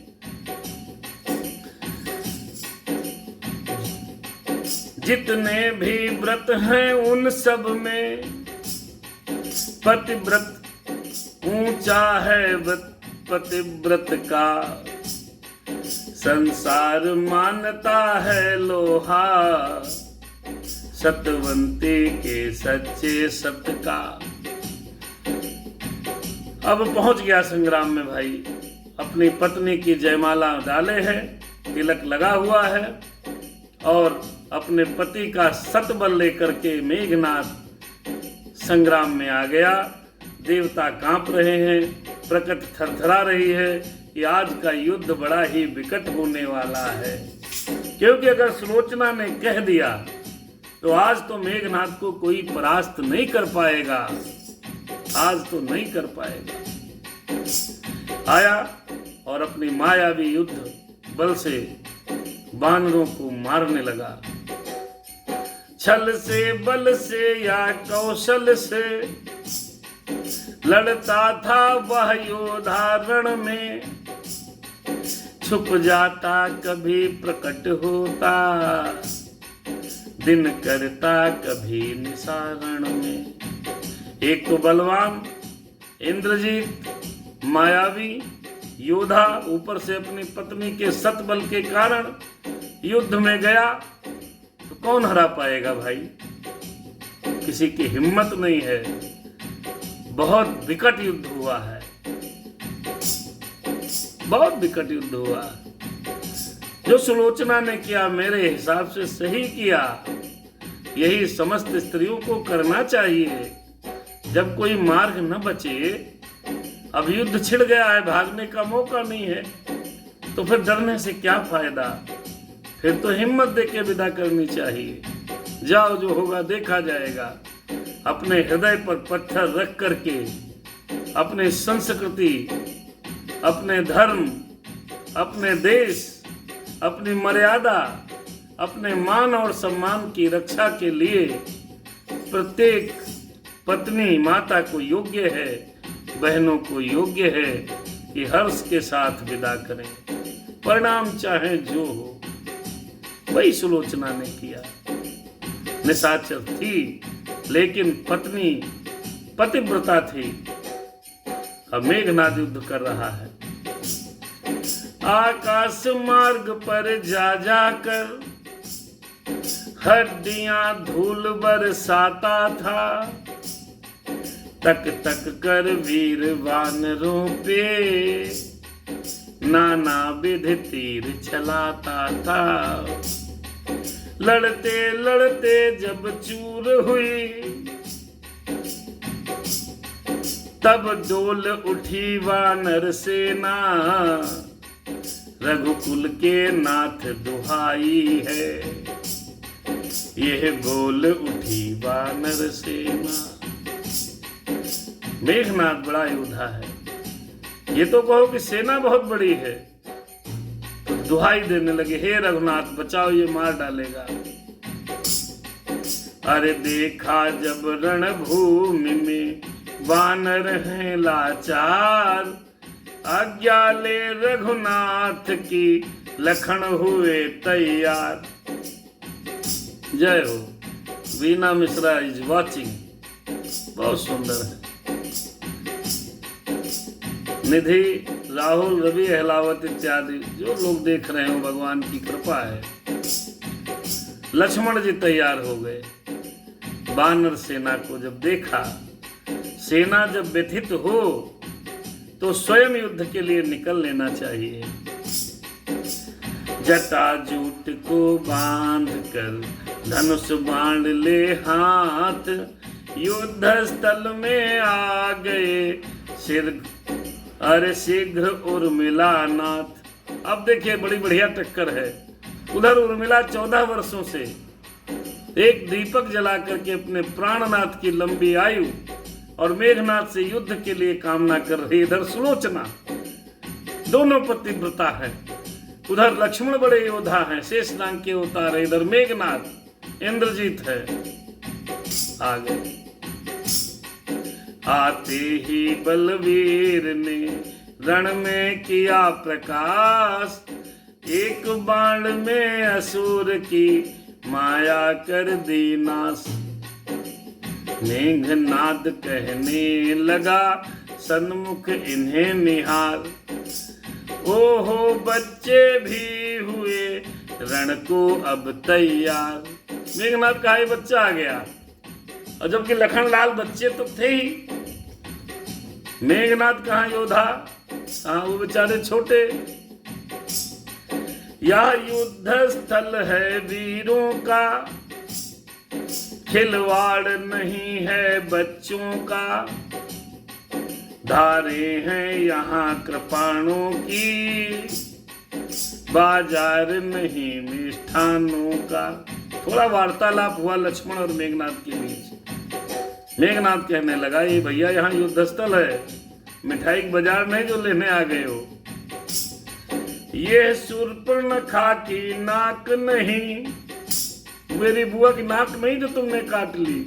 Speaker 1: जितने भी व्रत हैं उन सब में पतिव्रत ऊंचा है पतिव्रत का। संसार मानता है लोहा, सतवंती के सच्चे सत का। अब पहुंच गया संग्राम में भाई, अपनी पत्नी की जयमाला डाले है, तिलक लगा हुआ है और अपने पति का सतबल लेकर के मेघनाथ संग्राम में आ गया। देवता कांप रहे हैं, प्रकृति थरथरा रही है कि आज का युद्ध बड़ा ही विकट होने वाला है। क्योंकि अगर सुलोचना ने कह दिया तो आज तो मेघनाथ को कोई परास्त नहीं कर पाएगा, आज तो नहीं कर पाएगा। आया और अपनी मायावी युद्ध बल से वानरों को मारने लगा। छल से बल से या कौशल से लड़ता था वह योद्धा रण में, छुप जाता कभी प्रकट होता, दिन करता कभी निसारण में। एक तो बलवान इंद्रजीत मायावी योद्धा, ऊपर से अपनी पत्नी के सतबल के कारण युद्ध में गया तो कौन हरा पाएगा भाई? किसी की हिम्मत नहीं है। बहुत विकट युद्ध हुआ है, बहुत विकट युद्ध हुआ। जो सुलोचना ने किया मेरे हिसाब से सही किया, यही समस्त स्त्रियों को करना चाहिए। जब कोई मार्ग न बचे, अब युद्ध छिड़ गया है, भागने का मौका नहीं है, तो फिर डरने से क्या फायदा? फिर तो हिम्मत देके विदा करनी चाहिए। जाओ, जो होगा देखा जाएगा। अपने हृदय पर पत्थर रख करके अपने संस्कृति, अपने धर्म, अपने देश, अपनी मर्यादा, अपने मान और सम्मान की रक्षा के लिए प्रत्येक पत्नी माता को योग्य है, बहनों को योग्य है कि हर्ष के साथ विदा करें, परिणाम चाहे जो हो। वही सुलोचना ने किया। निशाचर थी लेकिन पत्नी पतिव्रता थी। अब मेघनाद युद्ध कर रहा है। आकाश मार्ग पर जा जाकर हड्डियां धूल बरसाता था, तक तक कर वीर वानरों पे नाना विध तीर चलाता था। लड़ते लड़ते जब चूर हुई तब डोल उठी वानर सेना, रघुकुल के नाथ दुहाई है, यह बोल उठी वानर सेना। मेघनाथ बड़ा योद्धा है, ये तो कहो कि सेना बहुत बड़ी है, तो दुहाई देने लगे, हे रघुनाथ बचाओ, ये मार डालेगा। अरे देखा जब रणभूमि में वानर हैं लाचार, आज्ञा ले रघुनाथ की लखन हुए तैयार। जय हो। Veena Mishra is watching. बहुत सुंदर है। निधि, राहुल, रवि अहलावत इत्यादि जो लोग देख रहे हो, भगवान की कृपा है। लक्ष्मण जी तैयार हो गए। वानर सेना को जब देखा, सेना जब व्यथित हो तो स्वयं युद्ध के लिए निकल लेना चाहिए। जटाजूट को बांध कर धनुष बाण ले हाथ, युद्ध स्थल में आ गए शीघ्र उर्मिला नाथ। अब देखिए बड़ी बढ़िया टक्कर है। उधर उर्मिला 14 वर्षों से एक दीपक जला करके अपने प्राणनाथ की लंबी आयु और मेघनाथ से युद्ध के लिए कामना कर रही। इधर सुलोचना, दोनों पतिव्रता है। उधर लक्ष्मण बड़े योद्धा हैं, शेषनाग के अवतार है। इधर मेघनाथ इंद्रजीत है। आगे आते ही बलवीर ने रण में किया प्रकाश, एक बाण में असुर की माया कर दी नाश। मेघनाद कहने लगा सन्मुख इन्हें निहार, ओहो बच्चे भी हुए रण को अब तैयार। मेघनाथ का ही बच्चा आ गया, और जबकि लखनलाल बच्चे तो थे ही। मेघनाथ कहाँ योद्धा, कहाँ वो बेचारे छोटे। यह युद्ध स्थल है वीरों का, खिलवाड़ नहीं है बच्चों का। धारे हैं यहाँ कृपाणों की, बाजार नहीं मिष्ठानों का। थोड़ा वार्तालाप हुआ लक्ष्मण और मेघनाथ के बीच। मेघनाथ कहने लगा, ये भैया यहाँ युद्ध स्थल है, मिठाई के बाजार नहीं जो लेने आ गए हो। ये शूर्पणखा की नाक नहीं, मेरी बुआ की नाक नहीं जो तुमने काट ली।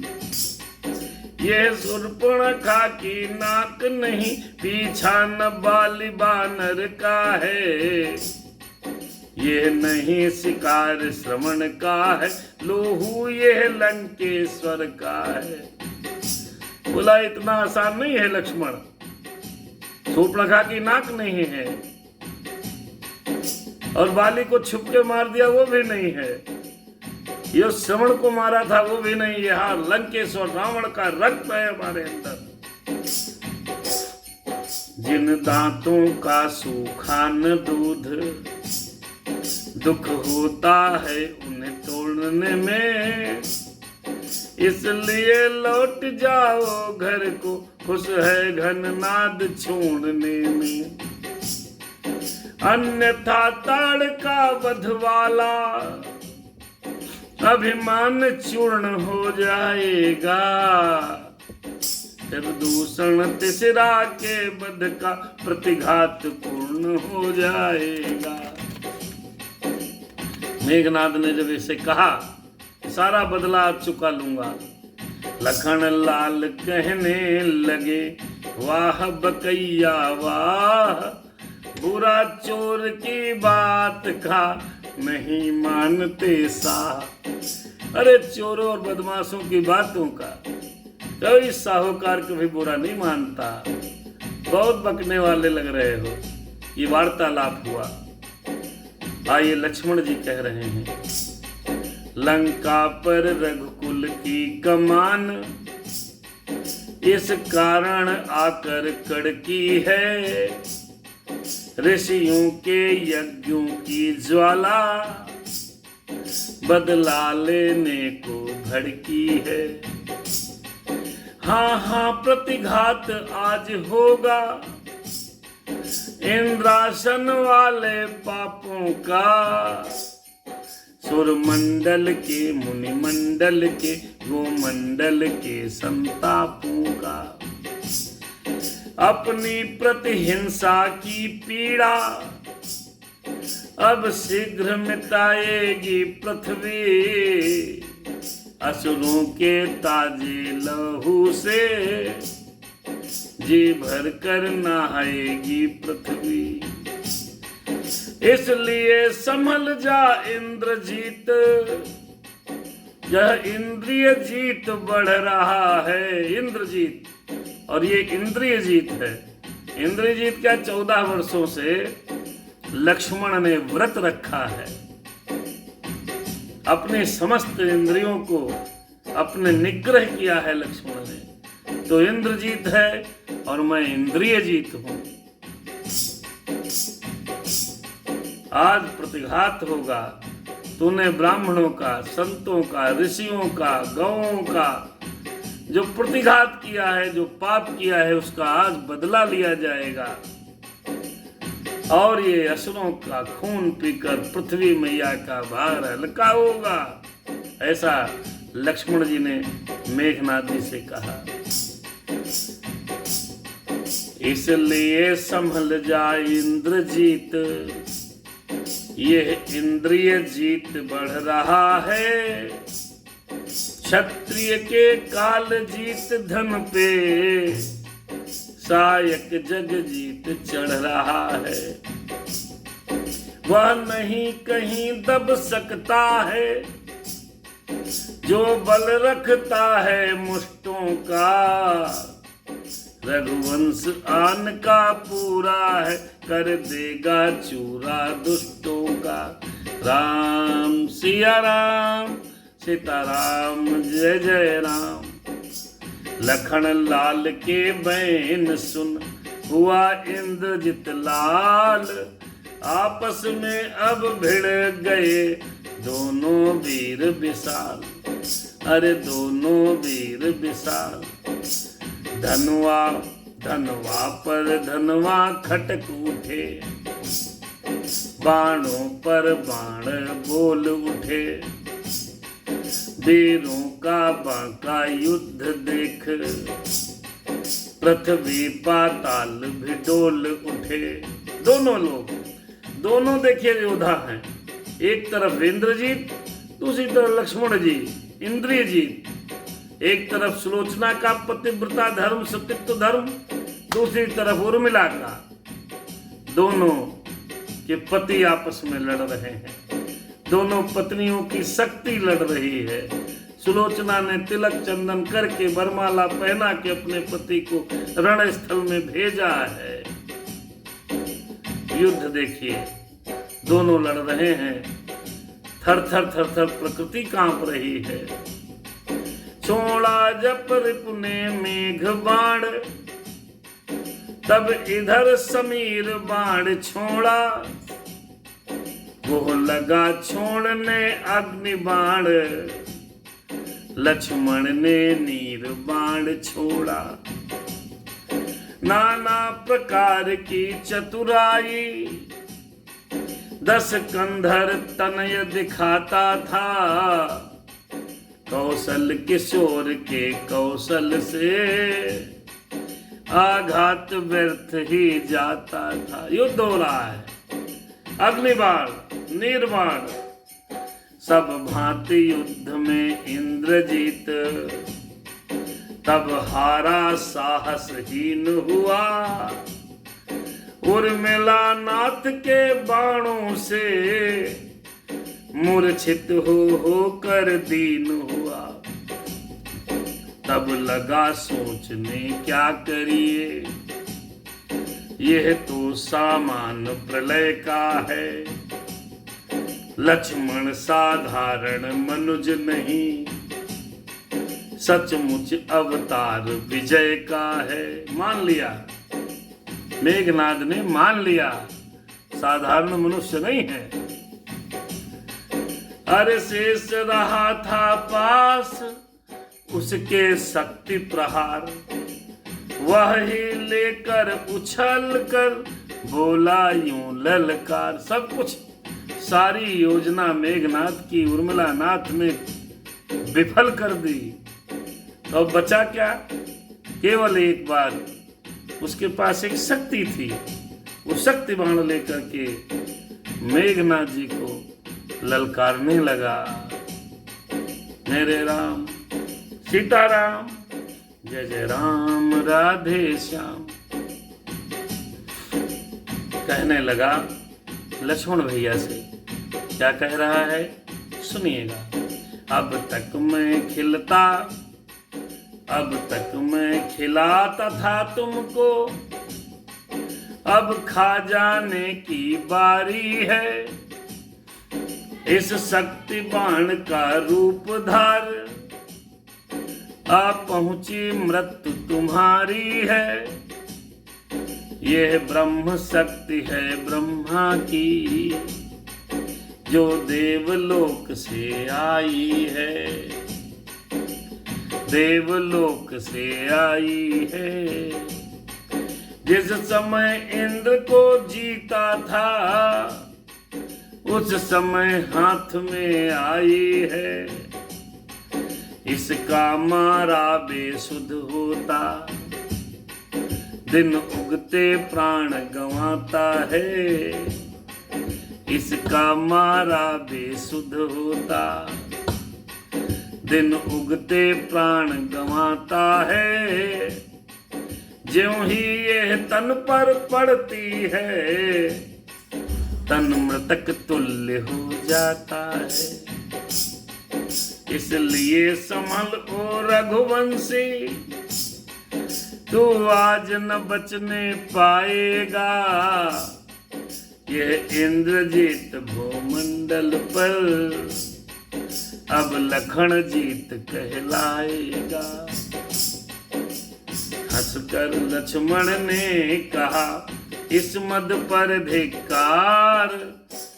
Speaker 1: ये शूर्पणखा की नाक नहीं, पीछा न बाली बानर का है। ये नहीं शिकार श्रवण का है, लोहू ये लंकेश्वर का है। बोला इतना आसान नहीं है लक्ष्मण, शूर्पणखा की नाक नहीं है, और बाली को छुप के मार दिया वो भी नहीं है, ये श्रवण को मारा था वो भी नहीं। यहाँ लंकेश्वर रावण का रक्त है हमारे अंदर। जिन दांतों का सूखा न दूध, दुख होता है उन्हें तोड़ने में, इसलिए लौट जाओ घर को, खुश है घननाद छोड़ने में। अन्यथा ताड़ का वधवाला अभिमान चूर्ण हो जाएगा, फिर दूषण तिसरा के वध का प्रतिघात पूर्ण हो जाएगा। मेघनाथ ने जब इसे कहा, सारा बदला चुका लूंगा, लखन लाल कहने लगे, वाह बकैया वाह, बुरा चोर की बात का नहीं मानते सा। अरे चोरों और बदमाशों की बातों का कोई साहूकार कभी बुरा नहीं मानता। बहुत बकने वाले लग रहे हो। ये वार्तालाप हुआ। आइए लक्ष्मण जी कह रहे हैं, लंका पर रघुकुल की कमान, इस कारण आकर कड़की है, ऋषियों के यज्ञों की ज्वाला, बदला लेने को भड़की है। हाँ हाँ प्रतिघात आज होगा इंद्रासन वाले पापों का। सुरमंडल के मुनि मंडल के गोमंडल के संतापों का। अपनी प्रतिहिंसा की पीड़ा अब शीघ्र मिटाएगी पृथ्वी। असुरों के ताजे लहू से जी भर कर नहाएगी पृथ्वी। इसलिए संभल जा इंद्रजीत, यह इंद्रिय जीत बढ़ रहा है। इंद्रजीत, और ये इंद्रिय जीत है। इंद्रिय जीत क्या, 14 वर्षों से लक्ष्मण ने व्रत रखा है, अपने समस्त इंद्रियों को अपने निग्रह किया है लक्ष्मण ने, तो इंद्रजीत है और मैं इंद्रिय जीत हूं। आज प्रतिघात होगा, तूने ब्राह्मणों का, संतों का, ऋषियों का, गौओं का जो प्रतिघात किया है, जो पाप किया है, उसका आज बदला लिया जाएगा। और ये असुरों का खून पीकर पृथ्वी मैया का भार हल्का होगा, ऐसा लक्ष्मण जी ने मेघनाथ जी से कहा। इसलिए संभल जा इंद्रजीत, यह इंद्रिय जीत बढ़ रहा है। क्षत्रिय के काल जीत धन पे, सायक जग जीत चढ़ रहा है। वह नहीं कहीं दब सकता है, जो बल रखता है मुष्टों का। रघुवंश आन का पूरा है, कर देगा चूरा दुष्टों का। राम सिया राम, सीताराम जय जय राम। लखन लाल के बैन सुन, हुआ इंद्रजित लाल। आपस में अब भिड़ गए दोनों वीर विशाल। अरे दोनों वीर विशाल। धनवा धनवा पर धनवा खटक उठे, बाणों पर बाण बोल उठे। वीरों का बांका युद्ध देख, पृथ्वी पाताल भी डोल उठे। दोनों लोग, दोनों देखिए योद्धा हैं। एक तरफ इंद्रजीत, दूसरी तरफ लक्ष्मण जी इंद्रियजीत। एक तरफ सुलोचना का पतिव्रता धर्म, सतीत्व धर्म, दूसरी तरफ उर्मिला का। दोनों के पति आपस में लड़ रहे हैं, दोनों पत्नियों की शक्ति लड़ रही है। सुलोचना ने तिलक चंदन करके वरमाला पहना के अपने पति को रणस्थल में भेजा है। युद्ध देखिए, दोनों लड़ रहे हैं। थर थर थर थर प्रकृति कांप रही है। छोड़ा जप रिपु ने मेघ बाण, तब इधर समीर बाण छोड़ा। वो लगा छोड़ने अग्नि बाण, लक्ष्मण ने नीर बाण छोड़ा। नाना प्रकार की चतुराई, 10 कंधर तनय दिखाता था। कौशल किशोर के कौशल से, आघात व्यर्थ ही जाता था। युद्ध हो रहा है, अग्निबाण, निर्बाण, सब भांति युद्ध में इंद्रजीत। तब हारा साहसहीन हुआ, उर्मिला नाथ के बाणों से मूर्छित हो कर दीन हुआ। तब लगा सोचने क्या करिए, यह तो सामान प्रलय का है। लक्ष्मण साधारण मनुज नहीं, सचमुच अवतार विजय का है। मान लिया, मेघनाद ने मान लिया, साधारण मनुष्य नहीं है। अरे शेष रहा था पास, उसके शक्ति प्रहार, वह ही लेकर उछल कर बोला यूं ललकार। सब कुछ सारी योजना मेघनाथ की उर्मिला नाथ ने विफल कर दी। तो बचा क्या? केवल एक बात, उसके पास एक शक्ति थी। वो शक्ति बाण लेकर के मेघनाथ जी को ललकारने लगा। मेरे राम सीताराम, जय जय राम राधे श्याम। कहने लगा लक्ष्मण भैया से। क्या कह रहा है सुनिएगा। अब तक मैं खिलता, अब तक मैं खिलाता था तुमको, अब खा जाने की बारी है। इस शक्ति बाण का रूप धार, आ पहुंची मृत्यु तुम्हारी है। यह ब्रह्म शक्ति है ब्रह्मा की, जो देवलोक से आई है, देवलोक से आई है। जिस समय इंद्र को जीता था, उस समय हाथ में आई है। इसका मारा बेसुध होता, दिन उगते प्राण गंवाता है। इसका मारा बेसुध होता, दिन उगते प्राण गंवाता है। ज्यों ही यह तन पर पड़ती है, तन मृतक तुल्य हो जाता है। इसलिए संभल ओ रघुवंशी, तू आज न बचने पाएगा। यह इंद्रजीत भूमंडल पर अब लखन जीत कहलाएगा। हंसकर लक्ष्मण ने कहा इस मद पर धिक्कार।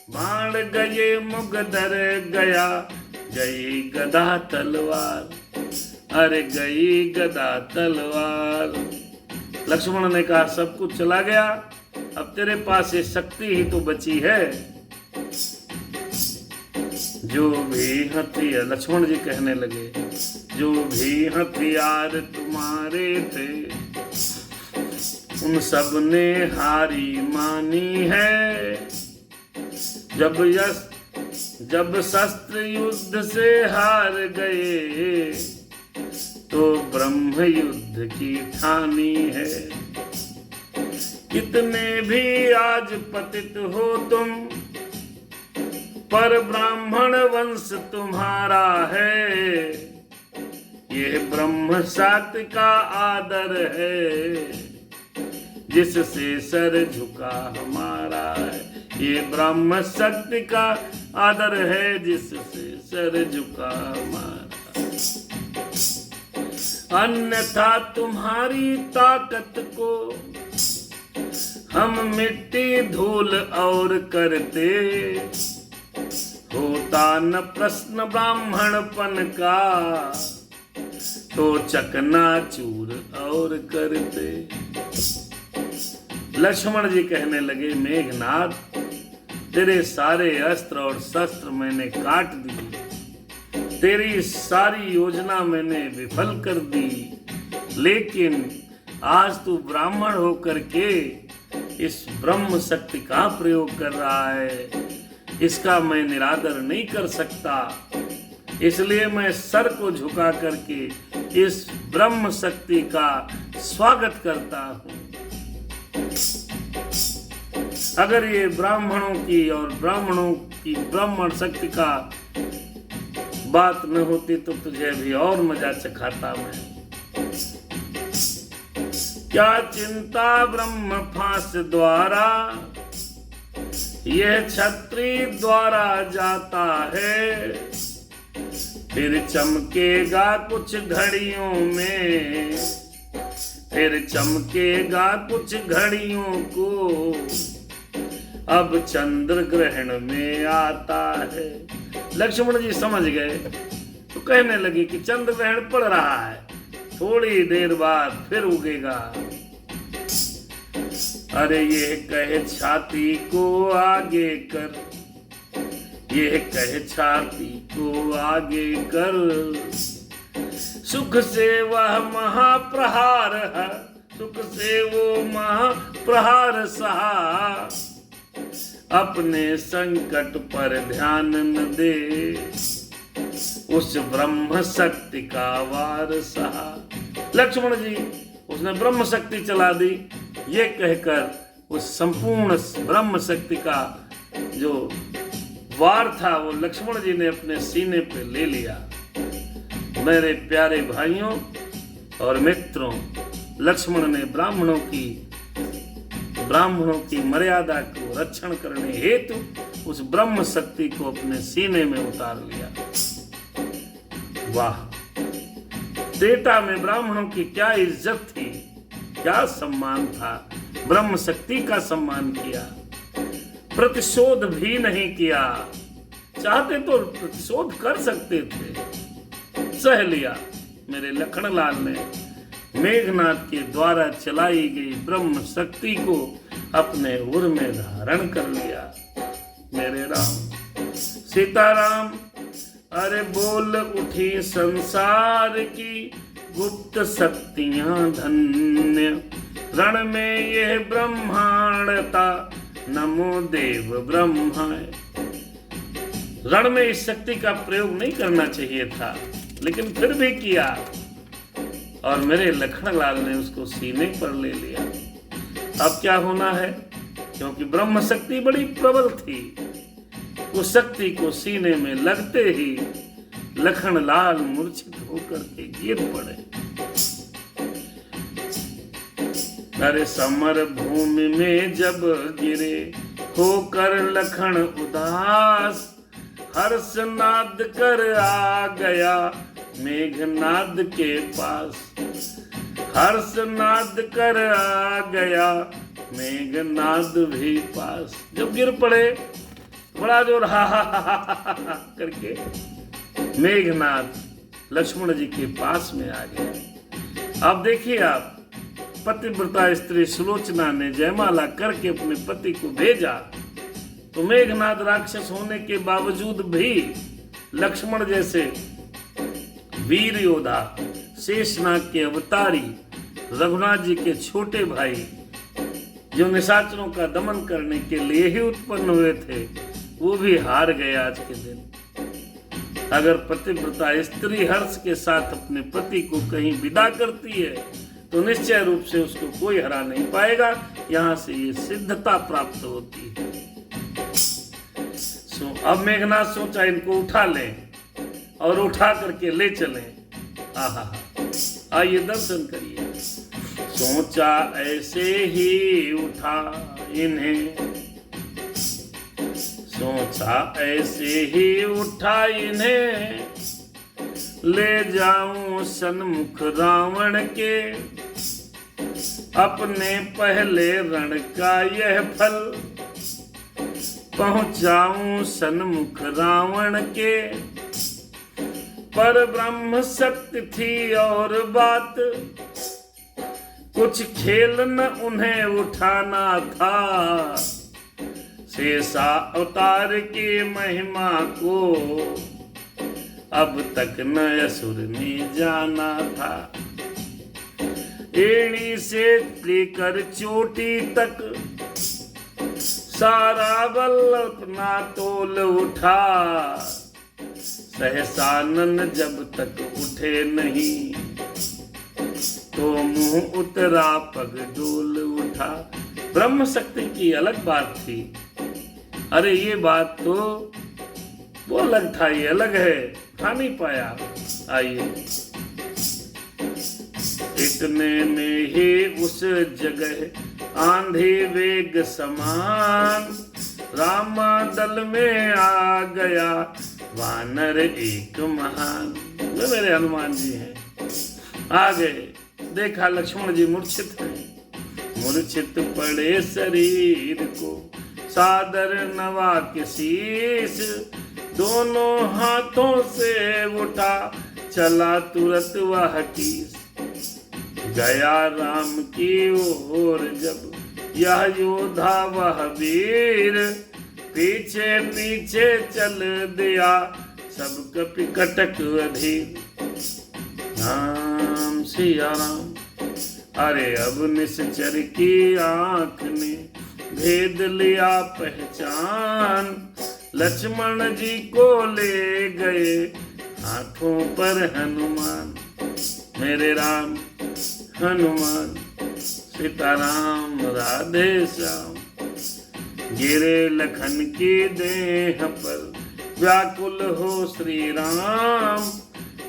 Speaker 1: बाण गए मुगधर गया, गई गदा तलवार। अरे गई गदा तलवार। लक्ष्मण ने कहा सब कुछ चला गया, अब तेरे पास ये शक्ति ही तो बची है। जो भी हथियार, लक्ष्मण जी कहने लगे, जो भी हथियार तुम्हारे थे, उन सब ने हारी मानी है। जब शस्त्र युद्ध से हार गए, तो ब्रह्म युद्ध की ठानी है। कितने भी आज पतित हो तुम, पर ब्राह्मण वंश तुम्हारा है। ये ब्रह्म शक्ति का आदर है, जिससे सर झुका हमारा है। ये ब्रह्म शक्ति का आदर है, जिससे सर झुका हमारा। अन्यथा तुम्हारी ताकत को हम मिट्टी धूल और करते। होता न प्रश्न ब्राह्मणपन का, तो चकनाचूर और करते। लक्ष्मण जी कहने लगे मेघनाथ, तेरे सारे अस्त्र और शस्त्र मैंने काट दिए, तेरी सारी योजना मैंने विफल कर दी। लेकिन आज तू ब्राह्मण होकर के इस ब्रह्म शक्ति का प्रयोग कर रहा है, इसका मैं निरादर नहीं कर सकता। इसलिए मैं सर को झुका करके इस ब्रह्म शक्ति का स्वागत करता हूँ। अगर ये ब्राह्मणों की और ब्राह्मणों की ब्राह्मण शक्ति का बात न होती तो तुझे भी और मजा चखाता मैं। क्या चिंता ब्रह्म फांस द्वारा, यह छत्री द्वारा जाता है। फिर चमकेगा कुछ घड़ियों में, फिर चमकेगा कुछ घड़ियों को, अब चंद्र ग्रहण में आता है। लक्ष्मण जी समझ गए, तो कहने लगी कि चंद्रग्रहण पड़ रहा है, थोड़ी देर बाद फिर उगेगा। अरे ये कहे छाती को आगे कर, ये कहे छाती को आगे कर, सुख से वह महाप्रहार है, सुख से वो महाप्रहार सहा, अपने संकट पर ध्यान न दे, उस ब्रह्म शक्ति का वार सहा। लक्ष्मण जी उसने ब्रह्म शक्ति चला दी। ये कहकर उस संपूर्ण ब्रह्म शक्ति का जो वार था वो लक्ष्मण जी ने अपने सीने पे ले लिया। मेरे प्यारे भाइयों और मित्रों, लक्ष्मण ने ब्राह्मणों की मर्यादा को रक्षण करने हेतु उस ब्रह्म शक्ति को अपने सीने में उतार लिया। वाह, त्रेता में ब्राह्मणों की क्या इज्जत थी, क्या सम्मान था। ब्रह्म शक्ति का सम्मान किया, प्रतिशोध भी नहीं किया। चाहते तो प्रतिशोध कर सकते थे, सह लिया। मेरे लखनलाल ने मेघनाथ के द्वारा चलाई गई ब्रह्म शक्ति को अपने उर में धारण कर लिया। मेरे राम सीताराम, अरे बोल उठी संसार की गुप्त शक्तियां धन्य, रण में यह ब्रह्मांडता नमो देव ब्रह्मा। रण में इस शक्ति का प्रयोग नहीं करना चाहिए था, लेकिन फिर भी किया और मेरे लखनलाल ने उसको सीने पर ले लिया। अब क्या होना है, क्योंकि ब्रह्म शक्ति बड़ी प्रबल थी, उस शक्ति को सीने में लगते ही लखनलाल मूर्छित होकर के गिर पड़े। अरे समर भूमि में जब गिरे होकर लखन उदास, हर्षनाद कर आ गया मेघनाद के पास। हर्षनाद कर आ गया मेघनाद भी पास। जब गिर पड़े बड़ा जोर हा हा हा हा करके मेघनाद लक्ष्मण जी के पास में आ गया। अब देखिए आप, पतिव्रता स्त्री सुलोचना ने जयमाला करके अपने पति को भेजा, तो मेघनाद राक्षस होने के बावजूद भी लक्ष्मण जैसे वीर योद्धा, शेषनाग के अवतारी, रघुनाथ जी के छोटे भाई, जो निशाचरों का दमन करने के लिए ही उत्पन्न हुए थे, वो भी हार गए आज के दिन। अगर पतिव्रता स्त्री हर्ष के साथ अपने पति को कहीं विदा करती है तो निश्चय रूप से उसको कोई हरा नहीं पाएगा। यहाँ से ये सिद्धता प्राप्त होती है। अब मेघनाथ सोचा इनको उठा लें और उठा करके ले चलें। आहा, आइए दर्शन करिए। सोचा ऐसे ही उठा इन्हें, सोचा ऐसे ही उठा इन्हें, ले जाऊं सन्मुख रावण के, अपने पहले रण का यह फल, पहुंचाऊं सन्मुख रावण के। पर ब्रह्म शक्ति थी और बात, कुछ खेल न उन्हें उठाना था, शेषा अवतार की महिमा को अब तक न असुर ने जाना था। एड़ी से लेकर चोटी तक सारा बल अपना तोल उठा, सहसानन जब तक उठे नहीं तो मुंह उतरा पग डोल उठा। ब्रह्म शक्ति की अलग बात थी। अरे ये बात तो वो अलग था, ये अलग है, उठा नहीं पाया। आइए, इतने में ही उस जगह आंधी वेग समान, रामा दल में आ गया वानर एक महान। वे मेरे हनुमान जी हैं, आ गए। देखा लक्ष्मण जी मूर्छित हैं, मूर्छित पड़े शरीर को, सादर नवा के शीश, दोनों हाथों से उठा चला तुरंत वह कीस। गया राम की ओर जब यह योद्धा वह वीर, पीछे पीछे चल दिया सब कपि कटक अधीर। राम सिया राम। अरे अब निश्चर की आंख ने भेद लिया पहचान, लक्ष्मण जी को ले गए हाथों पर हनुमान। मेरे राम हनुमान सीताराम राधे श्याम। गिरे लखन की देह पर व्याकुल हो श्री राम,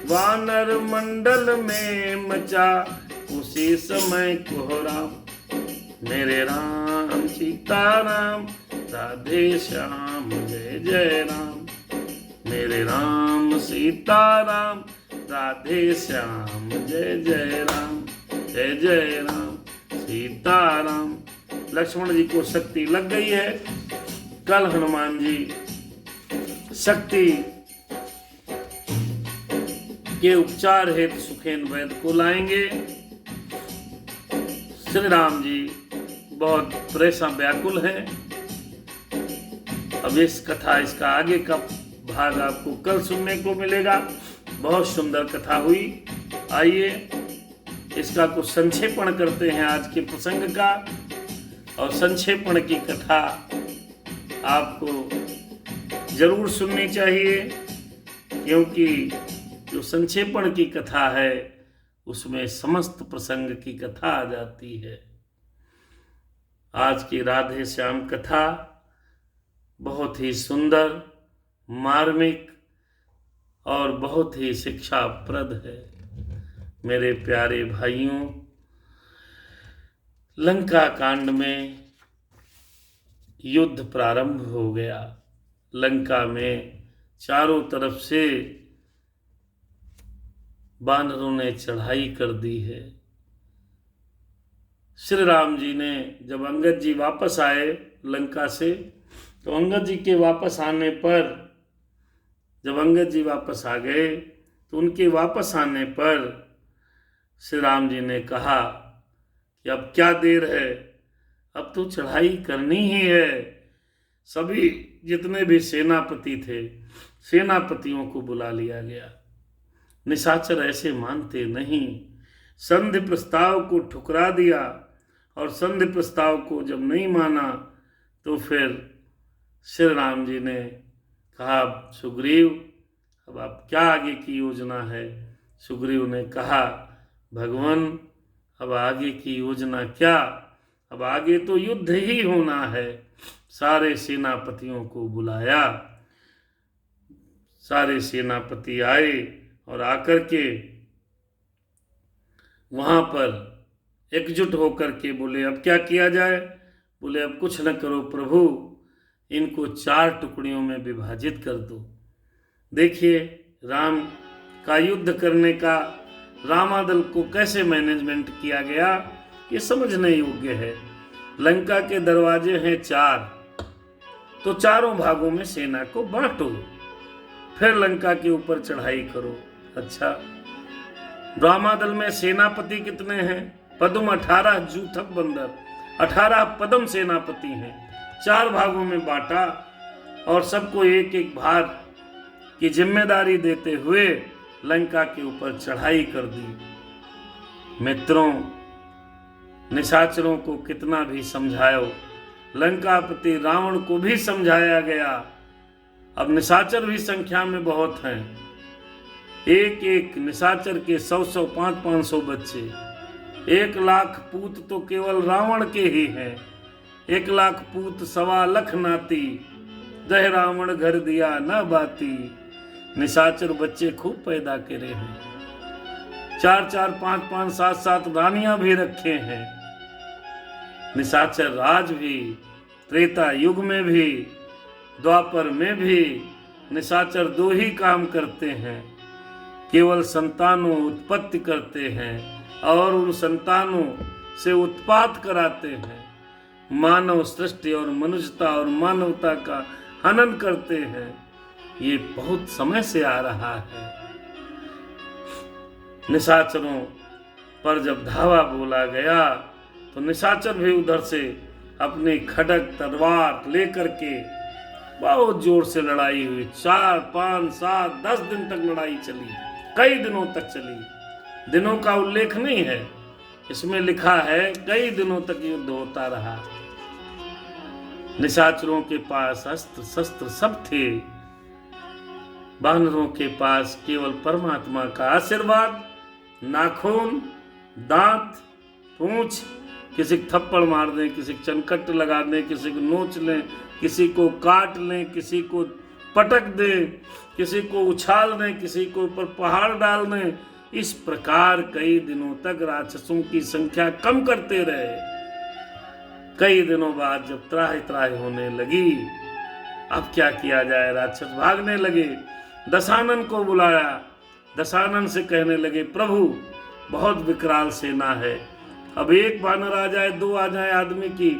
Speaker 1: वानर मंडल में मचा उसी समय कोहराम। मेरे राम सीताराम राधे श्याम जय जय राम। मेरे राम सीताराम राधे श्याम जय जय राम जय जय राम सीताराम। लक्ष्मण जी को शक्ति लग गई है। कल हनुमान जी शक्ति के उपचार हेतु सुखेन वैद्य को लाएंगे। श्री राम जी बहुत परेशान व्याकुल हैं। अब इस कथा इसका आगे का भाग आपको कल सुनने को मिलेगा। बहुत सुंदर कथा हुई। आइए इसका कुछ संक्षेपण करते हैं आज के प्रसंग का। और संक्षेपण की कथा आपको जरूर सुननी चाहिए, क्योंकि जो संक्षेपण की कथा है उसमें समस्त प्रसंग की कथा आ जाती है। आज की राधे श्याम कथा बहुत ही सुंदर, मार्मिक और बहुत ही शिक्षाप्रद है। मेरे प्यारे भाइयों, लंका कांड में युद्ध प्रारंभ हो गया। लंका में चारों तरफ से वानरों ने चढ़ाई कर दी है। श्री राम जी ने जब अंगद जी वापस आए लंका से, तो अंगद जी के वापस आने पर, जब अंगद जी वापस आ गए तो उनके वापस आने पर श्री राम जी ने कहा कि अब क्या देर है, अब तो चढ़ाई करनी ही है। सभी जितने भी सेनापति थे, सेनापतियों को बुला लिया गया। निशाचर ऐसे मानते नहीं, संधि प्रस्ताव को ठुकरा दिया। और संधि प्रस्ताव को जब नहीं माना तो फिर श्री राम जी ने कहा, सुग्रीव अब आप क्या आगे की योजना है। सुग्रीव ने कहा, भगवान अब आगे की योजना क्या, अब आगे तो युद्ध ही होना है। सारे सेनापतियों को बुलाया। सारे सेनापति आए और आकर के वहां पर एकजुट होकर के बोले, अब क्या किया जाए। बोले, अब कुछ न करो प्रभु, इनको 4 टुकड़ियों में विभाजित कर दो। देखिए राम का युद्ध करने का रामादल को कैसे मैनेजमेंट किया गया, ये समझने योग्य है। लंका के दरवाजे हैं 4, तो चारों भागों में सेना को बांटो, फिर लंका के ऊपर चढ़ाई करो। अच्छा, रामादल में सेनापति कितने हैं? पद्म 18, जूथक बंदर 18 पद्म सेनापति हैं। 4 भागों में बांटा और सबको एक एक भाग की जिम्मेदारी देते हुए लंका के ऊपर चढ़ाई कर दी। मित्रों, निशाचरों को कितना भी समझाओ, लंकापति रावण को भी समझाया गया। अब निशाचर भी संख्या में बहुत हैं। एक एक निशाचर के 100-100, 500-500 बच्चे। 1 लाख पूत तो केवल रावण के ही हैं। 1 लाख पूत 1.25 लाख नाती, दह रावण घर दिया न बाती। निशाचर बच्चे खूब पैदा करे हैं। 4-4, 5-5, 7-7 रानियां भी रखे हैं। निशाचर राज भी, त्रेता युग में भी, द्वापर में भी निशाचर 2 ही काम करते हैं, केवल संतानों उत्पत्ति करते हैं और उन संतानों से उत्पात कराते हैं। मानव सृष्टि और मनुष्यता और मानवता का हनन करते हैं। ये बहुत समय से आ रहा है। निशाचरों पर जब धावा बोला गया तो निशाचर भी उधर से अपनी खड़ग तलवार लेकर के बहुत जोर से लड़ाई हुई। 4, 5, 7, 10 दिन तक लड़ाई चली, कई दिनों तक चली। दिनों का उल्लेख नहीं है, इसमें लिखा है कई दिनों तक युद्ध होता रहा। निशाचरों के पास अस्त्र शस्त्र सब थे, वानरों के पास केवल परमात्मा का आशीर्वाद, नाखून, दांत, पूंछ, किसी को थप्पड़ मार दें, किसी को चनकट लगा दें, किसी को नोच लें, किसी को काट लें, किसी को पटक दें, किसी को उछाल दें, किसी को ऊपर पहाड़ डाल दें। इस प्रकार कई दिनों तक राक्षसों की संख्या कम करते रहे। कई दिनों बाद जब त्राहि त्राहि होने लगी, अब क्या किया जाए, राक्षस भागने लगे। दशानन को बुलाया, दशानन से कहने लगे, प्रभु बहुत विकराल सेना है, अब एक बानर आ जाए, 2 आ जाए, आदमी की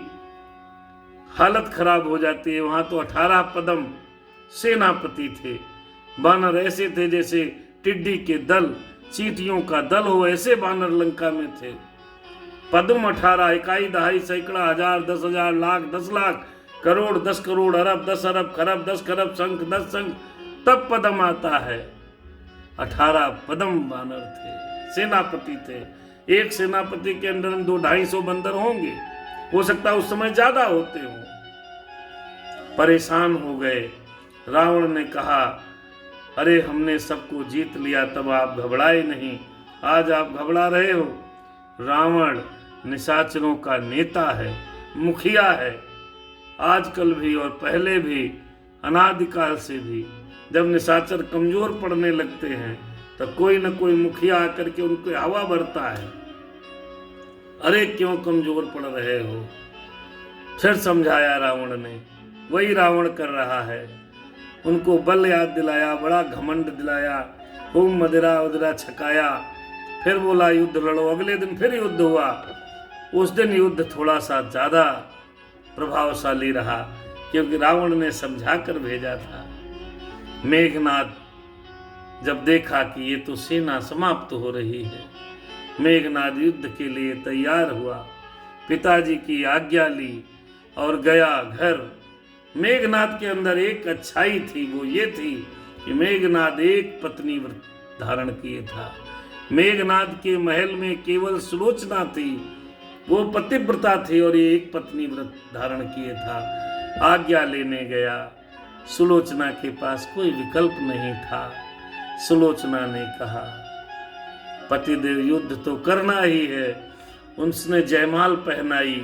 Speaker 1: हालत खराब हो जाती है। वहां तो 18 पदम सेनापति थे, बानर ऐसे थे जैसे टिड्डी के दल, चींटियों का दल हो, ऐसे बानर लंका में थे। पद्म 18, इकाई दहाई सैकड़ा हजार 10,000 लाख 10 लाख करोड़ 10 करोड़ अरब 10 अरब खरब 10 खरब शंख 10 शंख, तब पद्म आता है। 18 पद्म बानर थे, सेनापति थे। एक सेनापति के अंदर में 200-250 बंदर होंगे, हो सकता है उस समय ज्यादा होते हो। परेशान हो गए। रावण ने कहा, अरे हमने सबको जीत लिया, तब आप घबराए नहीं, आज आप घबरा रहे हो। रावण निशाचरों का नेता है, मुखिया है। आजकल भी और पहले भी, अनादिकाल से भी जब निशाचर कमजोर पड़ने लगते हैं तो कोई न कोई मुखिया आकर के उनको हवा भरता है, अरे क्यों कमजोर पड़ रहे हो। फिर समझाया रावण ने, वही रावण कर रहा है। उनको बल याद दिलाया, बड़ा घमंड दिलाया, खूब मदिरा उदिरा छकाया, फिर बोला युद्ध लड़ो। अगले दिन फिर युद्ध हुआ। उस दिन युद्ध थोड़ा सा ज्यादा प्रभावशाली रहा, क्योंकि रावण ने समझा कर भेजा था। मेघनाद जब देखा कि ये तो सेना समाप्त हो रही है, मेघनाद युद्ध के लिए तैयार हुआ, पिताजी की आज्ञा ली और गया घर। मेघनाद के अंदर एक अच्छाई थी, वो ये थी कि मेघनाद एक पत्नी व्रत धारण किए था। मेघनाद के महल में केवल सुलोचना थी, वो पतिव्रता थी और ये एक पत्नी व्रत धारण किए था। आज्ञा लेने गया, सुलोचना के पास कोई विकल्प नहीं था। सुलोचना ने कहा, पतिदेव युद्ध तो करना ही है। उसने जयमाल पहनाई,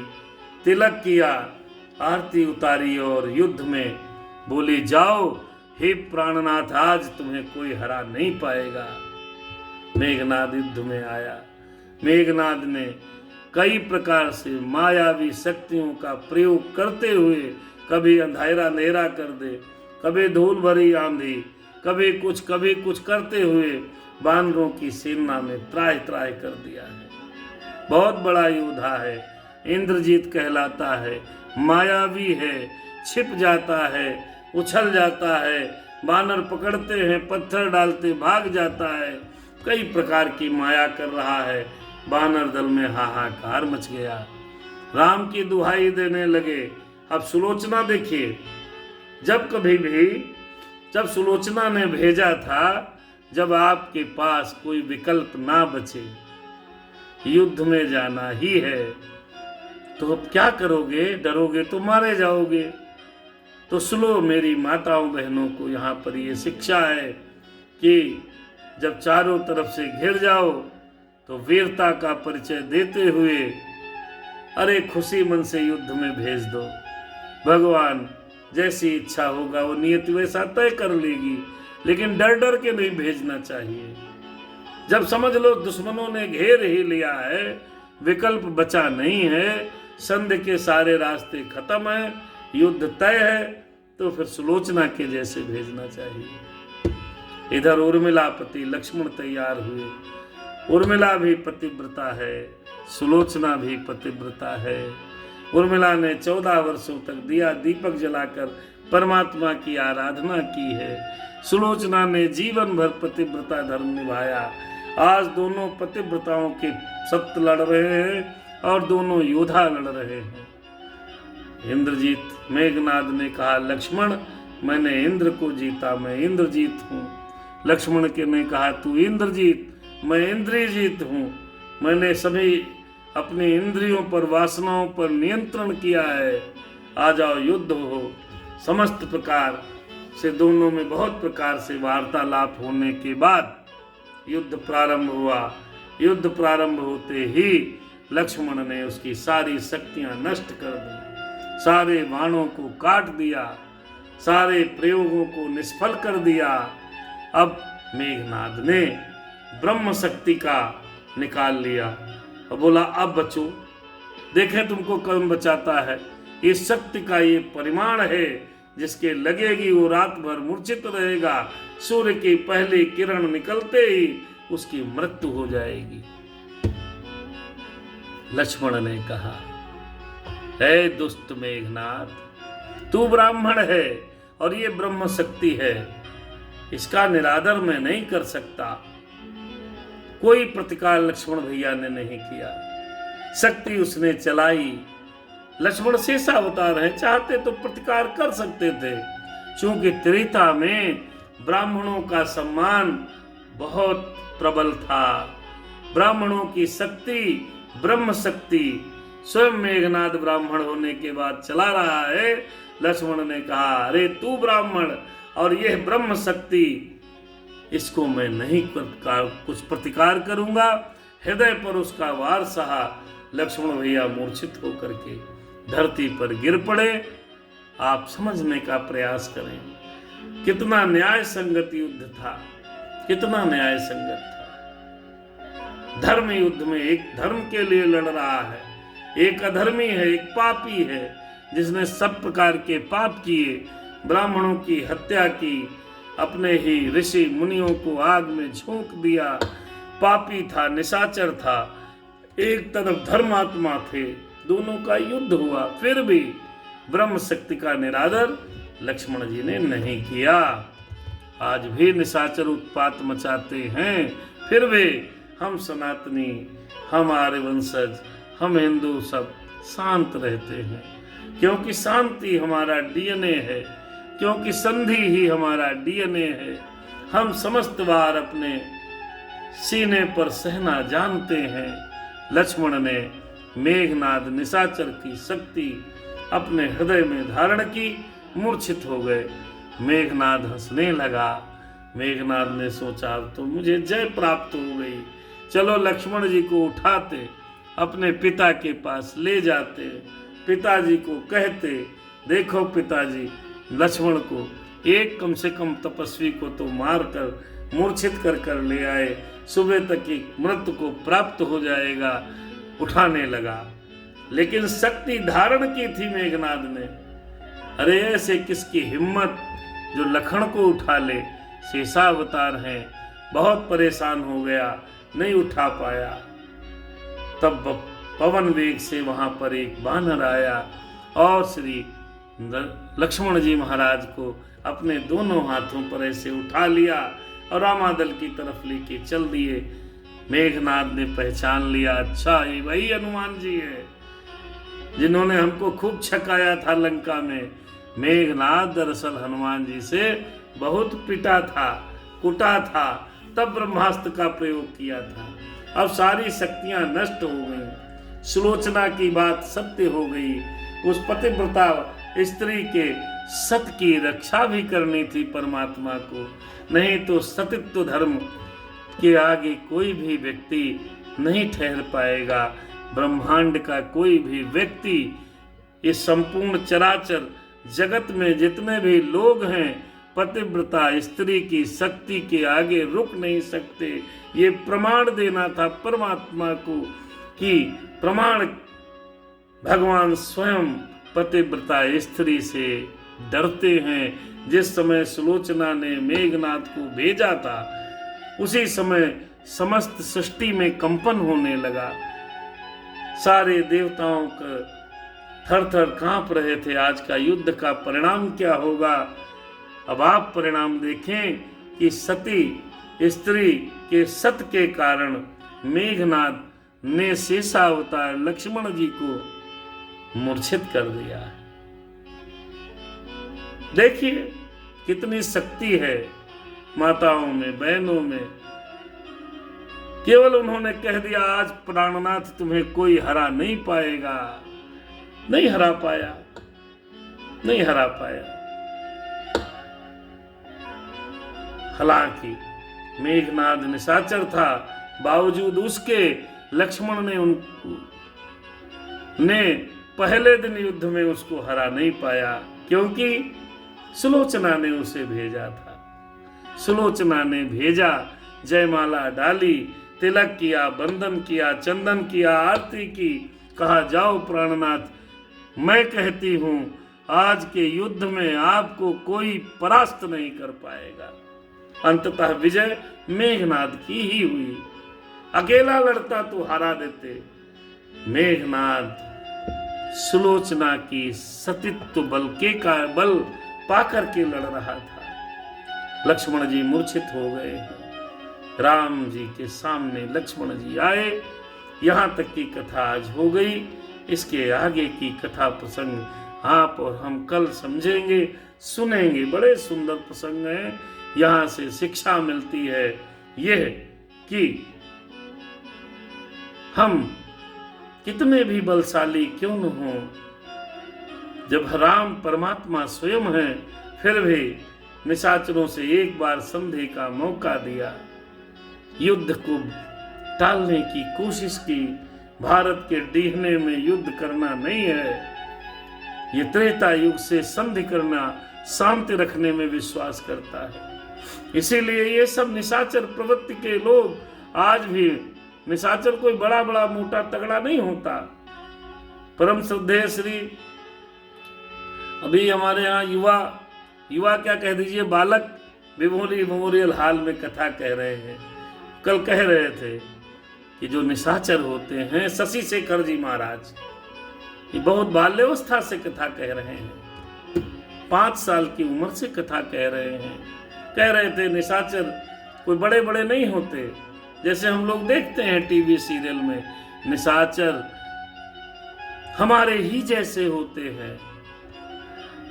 Speaker 1: तिलक किया, आरती उतारी और युद्ध में बोली, जाओ हे प्राणनाथ, आज तुम्हें कोई हरा नहीं पाएगा। मेघनाद युद्ध में आया। मेघनाद ने कई प्रकार से मायावी शक्तियों का प्रयोग करते हुए कभी अंधेरा अंधेरा कर दे, कभी धूल भरी आंधी, कभी कुछ करते हुए वानरों की सेना में त्राहि त्राहि कर दिया है। बहुत बड़ा योद्धा है, इंद्रजीत कहलाता है, मायावी है, छिप जाता है, उछल जाता है, वानर पकड़ते हैं, पत्थर डालते भाग जाता है, कई प्रकार की माया कर रहा है। वानर दल में हाहाकार मच गया। राम की दुहाई देने लगे। अब सुलोचना देखिए, जब सुलोचना ने भेजा था, जब आपके पास कोई विकल्प ना बचे, युद्ध में जाना ही है, तो अब क्या करोगे, डरोगे तो मारे जाओगे। तो सुनो मेरी माताओं बहनों को, यहाँ पर ये शिक्षा है कि जब चारों तरफ से घिर जाओ तो वीरता का परिचय देते हुए अरे खुशी मन से युद्ध में भेज दो। भगवान जैसी इच्छा होगा वो नियति वैसा तय कर लेगी, लेकिन डर डर के नहीं भेजना चाहिए। जब समझ लो दुश्मनों ने घेर ही लिया है, विकल्प बचा नहीं है, संधि के सारे रास्ते खत्म है, युद्ध तय है, तो फिर सुलोचना के जैसे भेजना चाहिए। इधर उर्मिला पति लक्ष्मण तैयार हुए। उर्मिला भी पतिव्रता है, सुलोचना भी पतिव्रता है। उर्मिला ने 14 वर्षों तक दिया दीपक जलाकर परमात्मा की आराधना की है। सुलोचना ने जीवन भर पतिव्रता धर्म निभाया। आज दोनों पतिव्रताओं के सत्य लड़ रहे हैं और दोनों योद्धा लड़ रहे हैं। इंद्रजीत मेघनाद ने कहा, लक्ष्मण मैंने इंद्र को जीता, मैं इंद्रजीत हूँ। लक्ष्मण के ने कहा, तू इंद्रजीत, मैं इंद्रजीत हूँ। मैंने सभी अपनी इंद्रियों पर, वासनाओं पर नियंत्रण किया है। आ जाओ, युद्ध हो। समस्त प्रकार से दोनों में बहुत प्रकार से वार्तालाप होने के बाद युद्ध प्रारंभ हुआ। युद्ध प्रारंभ होते ही लक्ष्मण ने उसकी सारी शक्तियां नष्ट कर दी, सारे बाणों को काट दिया, सारे प्रयोगों को निष्फल कर दिया। अब मेघनाद ने ब्रह्म शक्ति का निकाल लिया और बोला, अब बचो, देखें तुमको कौन बचाता है। इस शक्ति का ये परिमाण है, जिसके लगेगी वो रात भर मूर्छित रहेगा। सूर्य की पहली किरण निकलते ही उसकी मृत्यु हो जाएगी। लक्ष्मण ने कहा, हे दुष्ट मेघनाद, तू ब्राह्मण है और ये ब्रह्म शक्ति है, इसका निरादर मैं नहीं कर सकता। कोई प्रतिकार लक्ष्मण भैया ने नहीं किया। शक्ति उसने चलाई। लक्ष्मण शेषावतार है, चाहते तो प्रतिकार कर सकते थे। क्योंकि त्रेता में ब्राह्मणों का सम्मान बहुत प्रबल था। ब्राह्मणों की शक्ति, ब्रह्म शक्ति, स्वयं मेघनाद ब्राह्मण होने के बाद चला रहा है। लक्ष्मण ने कहा, अरे तू ब्राह्मण और यह ब्रह्म शक्ति, इसको मैं नहीं कुछ प्रतिकार करूंगा। हृदय पर उसका वार सहा। लक्ष्मण भैया मूर्छित होकर के धरती पर गिर पड़े। आप समझने का प्रयास करें, कितना न्याय संगत युद्ध था, कितना न्याय संगत था। धर्म युद्ध में एक धर्म के लिए लड़ रहा है, एक अधर्मी है, एक पापी है, जिसने सब प्रकार के पाप किए, ब्राह्मणों की हत्या की, अपने ही ऋषि मुनियों को आग में झोंक दिया। पापी था, निशाचर था, एक तरफ धर्मात्मा थे, दोनों का युद्ध हुआ। फिर भी ब्रह्म शक्ति का निरादर लक्ष्मण जी ने नहीं किया। आज भी निशाचर उत्पात मचाते हैं, फिर भी हम सनातनी, हम आर्य वंशज, हम हिंदू सब शांत रहते हैं, क्योंकि शांति हमारा डीएनए है, क्योंकि संधि ही हमारा डीएनए है। हम समस्त बार अपने सीने पर सहना जानते हैं। लक्ष्मण ने मेघनाद निशाचर की शक्ति अपने हृदय में धारण की, मूर्छित हो गए। मेघनाद हंसने लगा। मेघनाद ने सोचा, तो मुझे जय प्राप्त हो गई। चलो लक्ष्मण जी को उठाते, अपने पिता के पास ले जाते, पिताजी को कहते, देखो पिताजी, लक्ष्मण को एक कम से कम तपस्वी को तो मार कर मूर्छित कर ले आए, सुबह तक की मृत्यु को प्राप्त हो जाएगा। उठाने लगा, लेकिन शक्ति धारण की थी मेघनाद ने। अरे ऐसे किसकी हिम्मत जो लखन को उठा ले। शेषावतार हैं, बहुत परेशान हो गया, नहीं उठा पाया। तब पवन वेग से वहां पर एक बानर आया और श्री लक्ष्मण जी महाराज को अपने दोनों हाथों पर ऐसे उठा लिया और रामादल की तरफ लेके चल दिए। मेघनाद ने पहचान लिया, अच्छा ये वही हनुमान जी है जिन्होंने हमको खूब छकाया था लंका में। मेघनाद दरअसल हनुमान जी से बहुत पिटा था, कुटा था, तब ब्रह्मास्त्र का प्रयोग किया था। अब सारी शक्तियां नष्ट हो गई। सुलोचना की बात सत्य हो गई। उस पतिव्रता स्त्री के सत की रक्षा भी करनी थी परमात्मा को, नहीं तो सतित्व धर्म के आगे कोई भी व्यक्ति नहीं ठहर पाएगा। ब्रह्मांड का कोई भी व्यक्ति, इस संपूर्ण चराचर जगत में जितने भी लोग हैं, पतिव्रता स्त्री की शक्ति के आगे रुक नहीं सकते। ये प्रमाण देना था परमात्मा को कि प्रमाण भगवान स्वयं पतिव्रता स्त्री से डरते हैं। जिस समय सुलोचना ने मेघनाद को भेजा था, उसी समय समस्त सृष्टि में कंपन होने लगा। सारे देवताओं का थर थर कांप रहे थे आज का युद्ध का परिणाम क्या होगा। अब आप परिणाम देखें कि सती स्त्री के सत के कारण मेघनाद ने शेषावतार लक्ष्मण जी को मूर्छित कर दिया। देखिए कितनी शक्ति है माताओं में, बहनों में। केवल उन्होंने कह दिया आज प्राणनाथ तुम्हें कोई हरा नहीं पाएगा, नहीं हरा पाया, नहीं हरा पाया। हालांकि मेघनाद निशाचर था, बावजूद उसके लक्ष्मण ने पहले दिन युद्ध में उसको हरा नहीं पाया, क्योंकि सुलोचना ने उसे भेजा था। सुलोचना ने भेजा, जयमाला डाली, तिलक किया, बंधन किया, चंदन किया, आरती की, कहा जाओ प्राणनाथ मैं कहती हूं आज के युद्ध में आपको कोई परास्त नहीं कर पाएगा। अंततः विजय मेघनाद की ही हुई। अकेला लड़ता तो हरा देते। मेघनाद सुलोचना की सतीत्व बल पाकर के लड़ रहा था। लक्ष्मण जी मूर्छित हो गए। राम जी के सामने लक्ष्मण जी आए। यहां तक की कथा आज हो गई। इसके आगे की कथा प्रसंग आप और हम कल समझेंगे, सुनेंगे। बड़े सुंदर प्रसंग हैं। यहां से शिक्षा मिलती है यह कि हम कितने भी बलशाली क्यों न हो, जब राम परमात्मा स्वयं है, फिर भी निशाचरों से एक बार संधि का मौका दिया, युद्ध को टालने की कोशिश की। भारत के डीहने में युद्ध करना नहीं है, ये त्रेता युग से संधि करना, शांति रखने में विश्वास करता है। इसीलिए ये सब निशाचर प्रवृत्ति के लोग आज भी, निशाचर कोई बड़ा बड़ा मोटा तगड़ा नहीं होता। परम श्रद्धेय श्री अभी हमारे यहाँ युवा क्या कह दीजिए, बालक विभोरी मेमोरियल हॉल में कथा कह रहे हैं। कल कह रहे थे कि जो निशाचर होते हैं, शशि शेखर जी महाराज, ये बहुत बाल्यावस्था से कथा कह रहे हैं। 5 साल की उम्र से कथा कह रहे हैं। कह रहे थे निशाचर कोई बड़े बड़े नहीं होते, जैसे हम लोग देखते हैं टीवी सीरियल में, निशाचर हमारे ही जैसे होते हैं,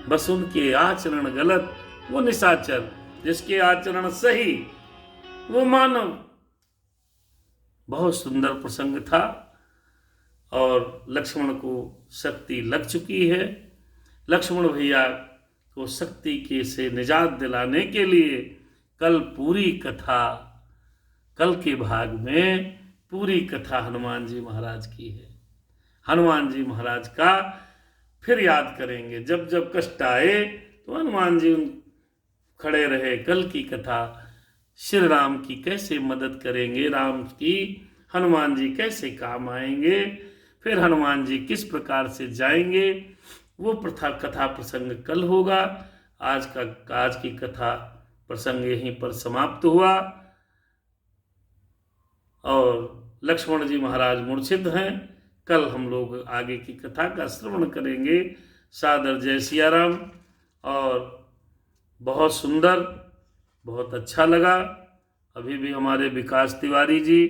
Speaker 1: बस उनके आचरण गलत। वो निशाचर, जिसके आचरण सही वो मानव। बहुत सुंदर प्रसंग था और लक्ष्मण को शक्ति लग चुकी है। लक्ष्मण भैया को शक्ति के से निजात दिलाने के लिए कल पूरी कथा, कल के भाग में पूरी कथा हनुमान जी महाराज की है। हनुमान जी महाराज का फिर याद करेंगे। जब जब कष्ट आए तो हनुमान जी खड़े रहे। कल की कथा श्री राम की कैसे मदद करेंगे, राम की हनुमान जी कैसे काम आएंगे, फिर हनुमान जी किस प्रकार से जाएंगे, वो कथा प्रसंग कल होगा। आज की कथा प्रसंग यहीं पर समाप्त हुआ और लक्ष्मण जी महाराज मूर्छित हैं। कल हम लोग आगे की कथा का श्रवण करेंगे। सादर जय सिया राम। और बहुत सुंदर, बहुत अच्छा लगा। अभी भी हमारे विकास तिवारी जी,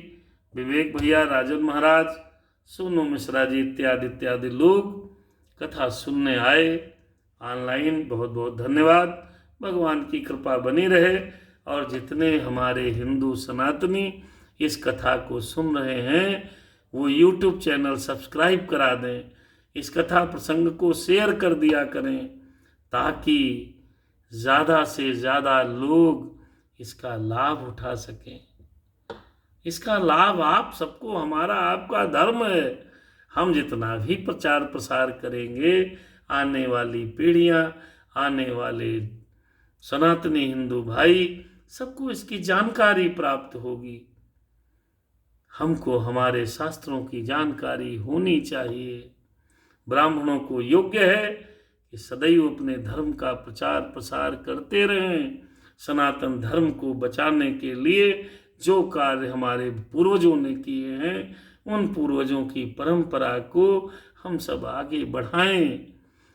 Speaker 1: विवेक भैया, राजन महाराज, सोनू मिश्रा जी इत्यादि लोग कथा सुनने आए ऑनलाइन। बहुत बहुत धन्यवाद। भगवान की कृपा बनी रहे और जितने हमारे हिंदू सनातनी इस कथा को सुन रहे हैं वो यूट्यूब चैनल सब्सक्राइब करा दें। इस कथा प्रसंग को शेयर कर दिया करें ताकि ज़्यादा से ज़्यादा लोग इसका लाभ उठा सकें। इसका लाभ आप सबको, हमारा आपका धर्म है। हम जितना भी प्रचार प्रसार करेंगे, आने वाली पीढ़ियां, आने वाले सनातनी हिंदू भाई सबको इसकी जानकारी प्राप्त होगी। हमको हमारे शास्त्रों की जानकारी होनी चाहिए। ब्राह्मणों को योग्य है कि सदैव अपने धर्म का प्रचार प्रसार करते रहें। सनातन धर्म को बचाने के लिए जो कार्य हमारे पूर्वजों ने किए हैं उन पूर्वजों की परंपरा को हम सब आगे बढ़ाएं।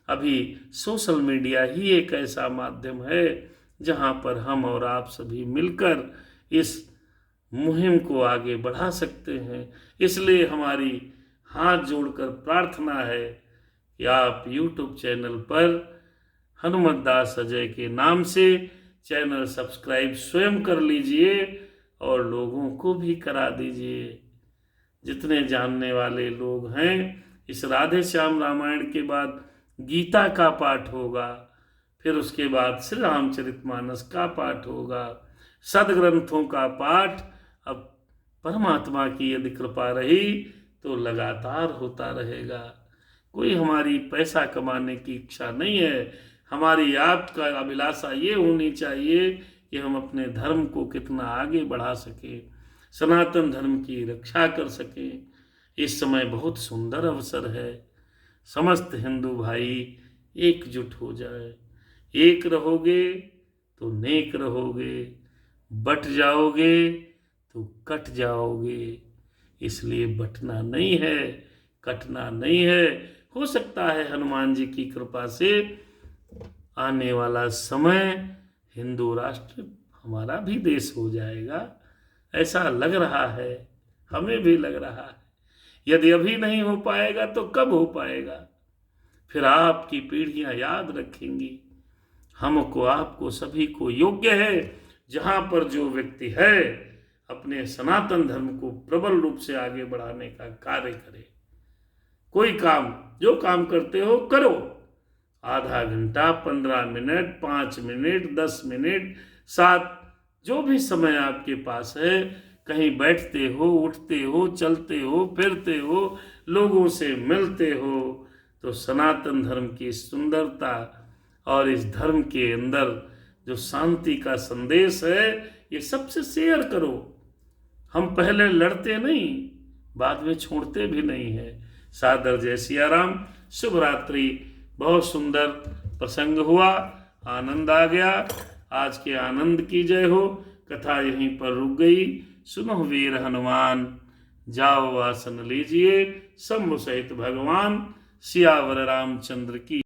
Speaker 1: अभी सोशल मीडिया ही एक ऐसा माध्यम है जहां पर हम और आप सभी मिलकर इस मुहिम को आगे बढ़ा सकते हैं। इसलिए हमारी हाथ जोड़कर प्रार्थना है कि आप YouTube चैनल पर हनुमत दास अजय के नाम से चैनल सब्सक्राइब स्वयं कर लीजिए और लोगों को भी करा दीजिए। जितने जानने वाले लोग हैं, इस राधे श्याम रामायण के बाद गीता का पाठ होगा, फिर उसके बाद श्री रामचरितमानस का पाठ होगा। सदग्रंथों का पाठ अब परमात्मा की यदि कृपा रही तो लगातार होता रहेगा। कोई हमारी पैसा कमाने की इच्छा नहीं है। हमारी आपका अभिलाषा ये होनी चाहिए कि हम अपने धर्म को कितना आगे बढ़ा सकें, सनातन धर्म की रक्षा कर सकें। इस समय बहुत सुंदर अवसर है। समस्त हिंदू भाई एकजुट हो जाए। एक रहोगे तो नेक रहोगे, बट जाओगे तो कट जाओगे। इसलिए बटना नहीं है, कटना नहीं है। हो सकता है हनुमान जी की कृपा से आने वाला समय हिंदू राष्ट्र हमारा भी देश हो जाएगा, ऐसा लग रहा है, हमें भी लग रहा है। यदि अभी नहीं हो पाएगा तो कब हो पाएगा? फिर आपकी पीढ़ियां याद रखेंगी। हमको, आपको, सभी को योग्य है जहां पर जो व्यक्ति है अपने सनातन धर्म को प्रबल रूप से आगे बढ़ाने का कार्य करे। कोई काम, जो काम करते हो करो। आधा घंटा, 15 मिनट, 5 मिनट, 10 मिनट, 7, जो भी समय आपके पास है, कहीं बैठते हो, उठते हो, चलते हो, फिरते हो, लोगों से मिलते हो, तो सनातन धर्म की सुंदरता और इस धर्म के अंदर जो शांति का संदेश है, ये सबसे शेयर करो। हम पहले लड़ते नहीं, बाद में छोड़ते भी नहीं है। सादर जय सिया राम। शुभ रात्रि। बहुत सुंदर प्रसंग हुआ, आनंद आ गया। आज के आनंद की जय हो। कथा यहीं पर रुक गई। सुनो वीर हनुमान, जाओ आसन लीजिए। शंभु सहित भगवान सियावर रामचंद्र की